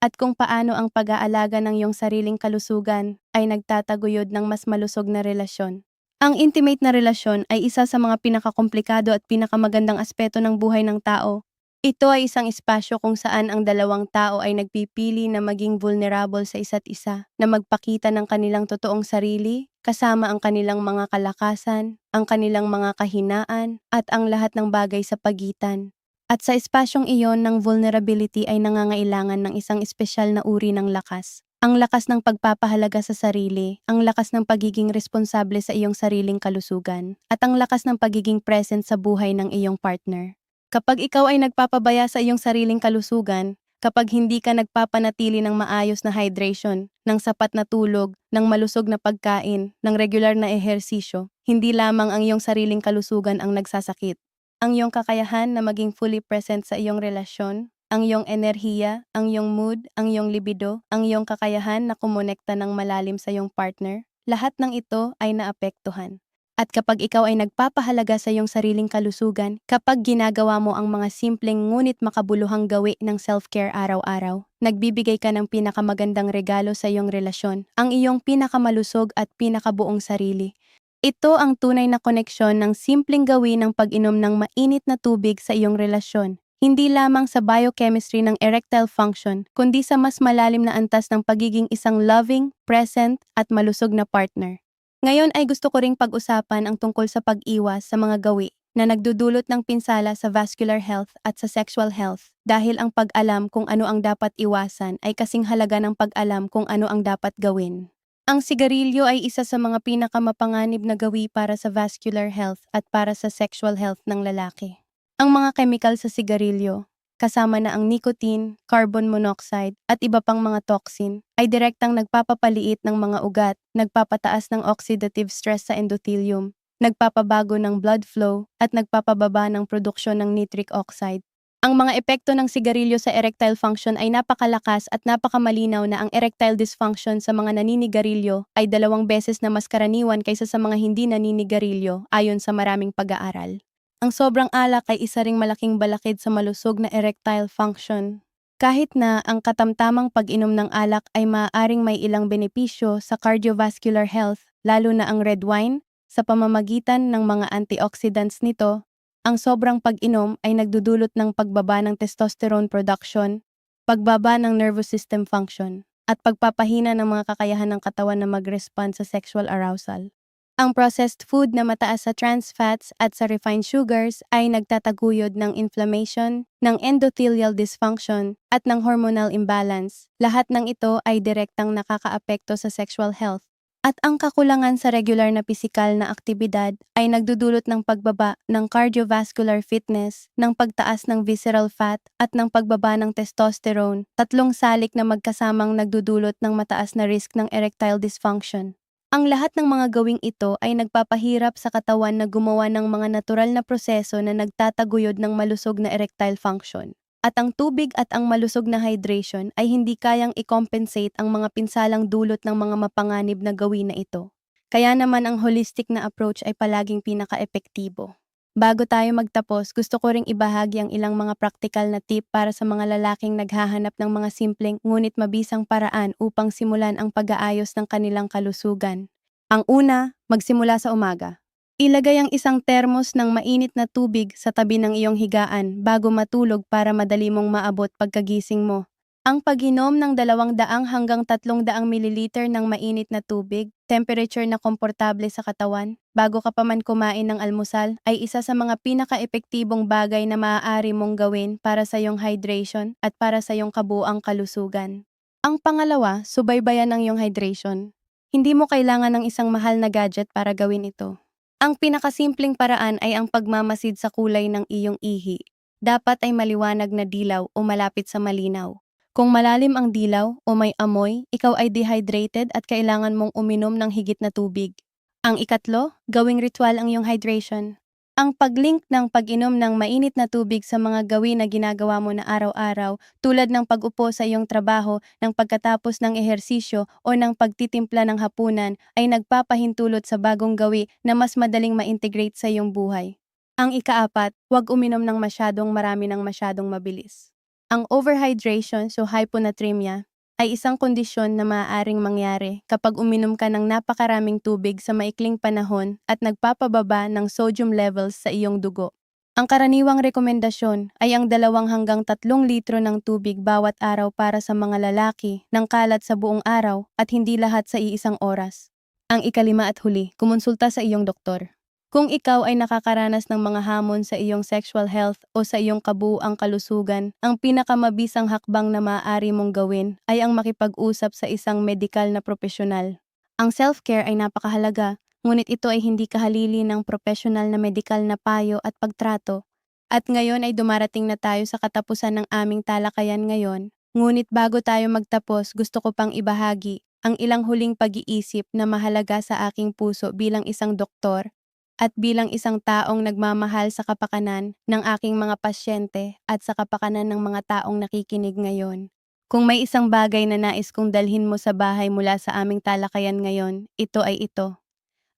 At kung paano ang pag-aalaga ng iyong sariling kalusugan ay nagtataguyod ng mas malusog na relasyon. Ang intimate na relasyon ay isa sa mga pinakakomplikado at pinakamagandang aspeto ng buhay ng tao. Ito ay isang espasyo kung saan ang dalawang tao ay nagpipili na maging vulnerable sa isa't isa, na magpakita ng kanilang totoong sarili, kasama ang kanilang mga kalakasan, ang kanilang mga kahinaan, at ang lahat ng bagay sa pagitan. At sa espasyong iyon ng vulnerability ay nangangailangan ng isang espesyal na uri ng lakas. Ang lakas ng pagpapahalaga sa sarili, ang lakas ng pagiging responsable sa iyong sariling kalusugan, at ang lakas ng pagiging present sa buhay ng iyong partner. Kapag ikaw ay nagpapabaya sa iyong sariling kalusugan, kapag hindi ka nagpapanatili ng maayos na hydration, ng sapat na tulog, ng malusog na pagkain, ng regular na ehersisyo, hindi lamang ang iyong sariling kalusugan ang nagsasakit. Ang iyong kakayahan na maging fully present sa iyong relasyon, ang iyong enerhiya, ang iyong mood, ang iyong libido, ang iyong kakayahan na kumonekta ng malalim sa iyong partner, lahat ng ito ay naapektuhan. At kapag ikaw ay nagpapahalaga sa iyong sariling kalusugan, kapag ginagawa mo ang mga simpleng ngunit makabuluhang gawi ng self-care araw-araw, nagbibigay ka ng pinakamagandang regalo sa iyong relasyon, ang iyong pinakamalusog at pinakabuong sarili. Ito ang tunay na koneksyon ng simpleng gawin ng pag-inom ng mainit na tubig sa iyong relasyon. Hindi lamang sa biochemistry ng erectile function, kundi sa mas malalim na antas ng pagiging isang loving, present, at malusog na partner. Ngayon ay gusto ko ring pag-usapan ang tungkol sa pag-iwas sa mga gawi na nagdudulot ng pinsala sa vascular health at sa sexual health, dahil ang pag-alam kung ano ang dapat iwasan ay kasing halaga ng pag-alam kung ano ang dapat gawin. Ang sigarilyo ay isa sa mga pinakamapanganib na gawi para sa vascular health at para sa sexual health ng lalaki. Ang mga kemikal sa sigarilyo, kasama na ang nicotine, carbon monoxide, at iba pang mga toxin, ay direktang nagpapapaliit ng mga ugat, nagpapataas ng oxidative stress sa endothelium, nagpapabago ng blood flow, at nagpapababa ng produksyon ng nitric oxide. Ang mga epekto ng sigarilyo sa erectile function ay napakalakas at napakamalinaw na ang erectile dysfunction sa mga naninigarilyo ay 2 beses na mas karaniwan kaysa sa mga hindi naninigarilyo, ayon sa maraming pag-aaral. Ang sobrang alak ay isa ring malaking balakid sa malusog na erectile function. Kahit na ang katamtamang pag-inom ng alak ay maaaring may ilang benepisyo sa cardiovascular health, lalo na ang red wine, sa pamamagitan ng mga antioxidants nito, ang sobrang pag-inom ay nagdudulot ng pagbaba ng testosterone production, pagbaba ng nervous system function, at pagpapahina ng mga kakayahan ng katawan na mag-respond sa sexual arousal. Ang processed food na mataas sa trans fats at sa refined sugars ay nagtataguyod ng inflammation, ng endothelial dysfunction, at ng hormonal imbalance. Lahat ng ito ay direktang nakakaapekto sa sexual health. At ang kakulangan sa regular na pisikal na aktibidad ay nagdudulot ng pagbaba ng cardiovascular fitness, ng pagtaas ng visceral fat at ng pagbaba ng testosterone, tatlong salik na magkasamang nagdudulot ng mataas na risk ng erectile dysfunction. Ang lahat ng mga gawing ito ay nagpapahirap sa katawan na gumawa ng mga natural na proseso na nagtataguyod ng malusog na erectile function. At ang tubig at ang malusog na hydration ay hindi kayang i-compensate ang mga pinsalang dulot ng mga mapanganib na gawin na ito. Kaya naman ang holistic na approach ay palaging pinaka-epektibo. Bago tayo magtapos, gusto ko ring ibahagi ang ilang mga praktikal na tip para sa mga lalaking naghahanap ng mga simpleng ngunit mabisang paraan upang simulan ang pag-aayos ng kanilang kalusugan. Ang una, magsimula sa umaga. Ilagay ang isang termos ng mainit na tubig sa tabi ng iyong higaan bago matulog para madali mong maabot pagkagising mo. Ang pag-inom ng 200 hanggang 300 mililiter ng mainit na tubig, temperature na komportable sa katawan, bago ka pa man kumain ng almusal, ay isa sa mga pinaka-epektibong bagay na maaari mong gawin para sa iyong hydration at para sa iyong kabuuang kalusugan. Ang pangalawa, subaybayan ng iyong hydration. Hindi mo kailangan ng isang mahal na gadget para gawin ito. Ang pinakasimpleng paraan ay ang pagmamasid sa kulay ng iyong ihi. Dapat ay maliwanag na dilaw o malapit sa malinaw. Kung malalim ang dilaw o may amoy, ikaw ay dehydrated at kailangan mong uminom ng higit na tubig. Ang ikatlo, gawing ritual ang iyong hydration. Ang pag-link ng pag-inom ng mainit na tubig sa mga gawin na ginagawa mo na araw-araw, tulad ng pag-upo sa iyong trabaho, ng pagkatapos ng ehersisyo o ng pagtitimpla ng hapunan, ay nagpapahintulot sa bagong gawi na mas madaling ma-integrate sa iyong buhay. Ang ikaapat, huwag uminom ng masyadong marami ng masyadong mabilis. Ang overhydration, so hyponatremia, ay isang kondisyon na maaaring mangyari kapag uminom ka ng napakaraming tubig sa maikling panahon at nagpapababa ng sodium levels sa iyong dugo. Ang karaniwang rekomendasyon ay ang 2 hanggang 3 litro ng tubig bawat araw para sa mga lalaki ng kalat sa buong araw at hindi lahat sa iisang oras. Ang ikalima at huli, kumonsulta sa iyong doktor. Kung ikaw ay nakakaranas ng mga hamon sa iyong sexual health o sa iyong kabuuang kalusugan, ang pinakamabisang hakbang na maaari mong gawin ay ang makipag-usap sa isang medikal na profesional. Ang self-care ay napakahalaga, ngunit ito ay hindi kahalili ng profesional na medikal na payo at pagtrato. At ngayon ay dumarating na tayo sa katapusan ng aming talakayan ngayon, ngunit bago tayo magtapos gusto ko pang ibahagi ang ilang huling pag-iisip na mahalaga sa aking puso bilang isang doktor at bilang isang taong nagmamahal sa kapakanan ng aking mga pasyente at sa kapakanan ng mga taong nakikinig ngayon. Kung may isang bagay na nais kong dalhin mo sa bahay mula sa aming talakayan ngayon, ito ay ito.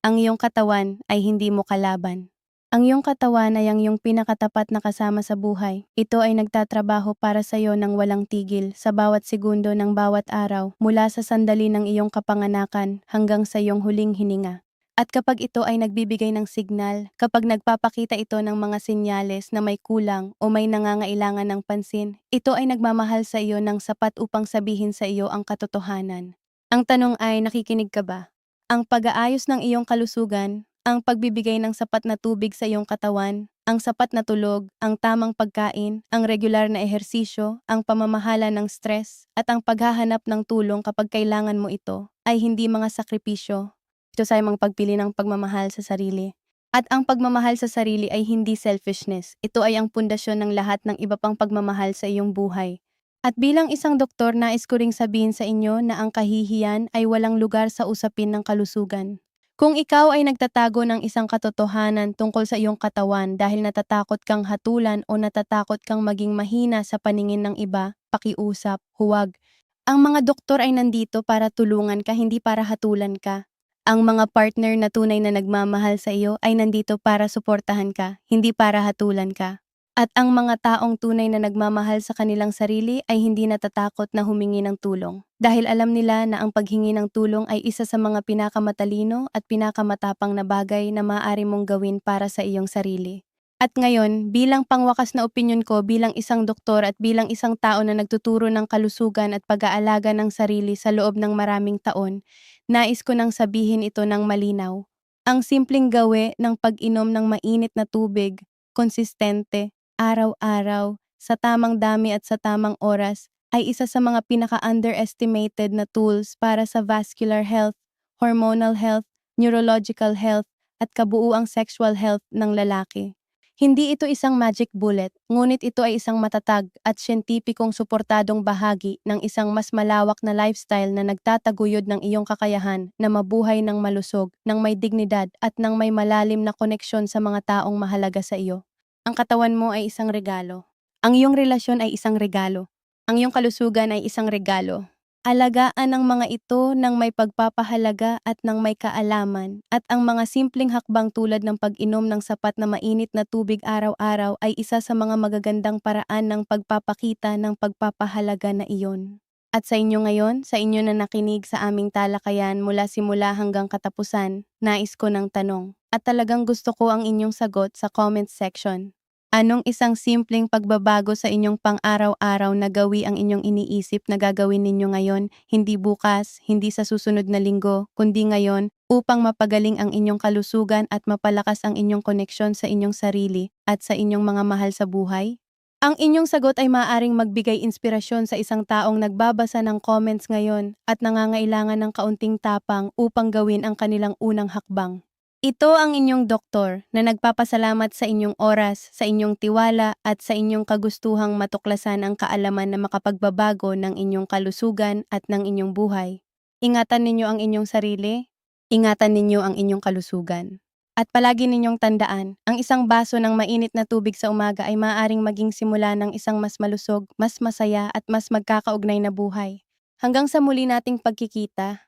Ang iyong katawan ay hindi mo kalaban. Ang iyong katawan ay ang iyong pinakatapat na kasama sa buhay. Ito ay nagtatrabaho para sa iyo ng walang tigil sa bawat segundo ng bawat araw mula sa sandali ng iyong kapanganakan hanggang sa iyong huling hininga. At kapag ito ay nagbibigay ng signal, kapag nagpapakita ito ng mga senyales na may kulang o may nangangailangan ng pansin, ito ay nagmamahal sa iyo ng sapat upang sabihin sa iyo ang katotohanan. Ang tanong ay, nakikinig ka ba? Ang pag-aayos ng iyong kalusugan, ang pagbibigay ng sapat na tubig sa iyong katawan, ang sapat na tulog, ang tamang pagkain, ang regular na ehersisyo, ang pamamahala ng stress, at ang paghahanap ng tulong kapag kailangan mo ito, ay hindi mga sakripisyo. Ito sa mga pagpili ng pagmamahal sa sarili. At ang pagmamahal sa sarili ay hindi selfishness. Ito ay ang pundasyon ng lahat ng iba pang pagmamahal sa iyong buhay. At bilang isang doktor, nais ko ring sabihin sa inyo na ang kahihiyan ay walang lugar sa usapin ng kalusugan. Kung ikaw ay nagtatago ng isang katotohanan tungkol sa iyong katawan dahil natatakot kang hatulan o natatakot kang maging mahina sa paningin ng iba, pakiusap, huwag. Ang mga doktor ay nandito para tulungan ka, hindi para hatulan ka. Ang mga partner na tunay na nagmamahal sa iyo ay nandito para suportahan ka, hindi para hatulan ka. At ang mga taong tunay na nagmamahal sa kanilang sarili ay hindi natatakot na humingi ng tulong. Dahil alam nila na ang paghingi ng tulong ay isa sa mga pinakamatalino at pinakamatapang na bagay na maaari mong gawin para sa iyong sarili. At ngayon, bilang pangwakas na opinyon ko bilang isang doktor at bilang isang tao na nagtuturo ng kalusugan at pag-aalaga ng sarili sa loob ng maraming taon, nais ko nang sabihin ito ng malinaw. Ang simpleng gawe ng pag-inom ng mainit na tubig, konsistente, araw-araw, sa tamang dami at sa tamang oras, ay isa sa mga pinaka-underestimated na tools para sa vascular health, hormonal health, neurological health, at kabuuang sexual health ng lalaki. Hindi ito isang magic bullet, ngunit ito ay isang matatag at siyentipikong suportadong bahagi ng isang mas malawak na lifestyle na nagtataguyod ng iyong kakayahan na mabuhay ng malusog, ng may dignidad at ng may malalim na koneksyon sa mga taong mahalaga sa iyo. Ang katawan mo ay isang regalo. Ang iyong relasyon ay isang regalo. Ang iyong kalusugan ay isang regalo. Alagaan ang mga ito ng may pagpapahalaga at ng may kaalaman, at ang mga simpleng hakbang tulad ng pag-inom ng sapat na mainit na tubig araw-araw ay isa sa mga magagandang paraan ng pagpapakita ng pagpapahalaga na iyon. At sa inyo ngayon, sa inyo na nakinig sa aming talakayan mula simula hanggang katapusan, nais ko ng tanong, at talagang gusto ko ang inyong sagot sa comment section. Anong isang simpleng pagbabago sa inyong pang-araw-araw na gawi ang inyong iniisip na gagawin ninyo ngayon, hindi bukas, hindi sa susunod na linggo, kundi ngayon, upang mapagaling ang inyong kalusugan at mapalakas ang inyong koneksyon sa inyong sarili at sa inyong mga mahal sa buhay? Ang inyong sagot ay maaaring magbigay inspirasyon sa isang taong nagbabasa ng comments ngayon at nangangailangan ng kaunting tapang upang gawin ang kanilang unang hakbang. Ito ang inyong doktor na nagpapasalamat sa inyong oras, sa inyong tiwala at sa inyong kagustuhang matuklasan ang kaalaman na makapagbabago ng inyong kalusugan at ng inyong buhay. Ingatan ninyo ang inyong sarili, ingatan ninyo ang inyong kalusugan. At palagi ninyong tandaan, ang isang baso ng mainit na tubig sa umaga ay maaaring maging simula ng isang mas malusog, mas masaya at mas magkakaugnay na buhay. Hanggang sa muli nating pagkikita.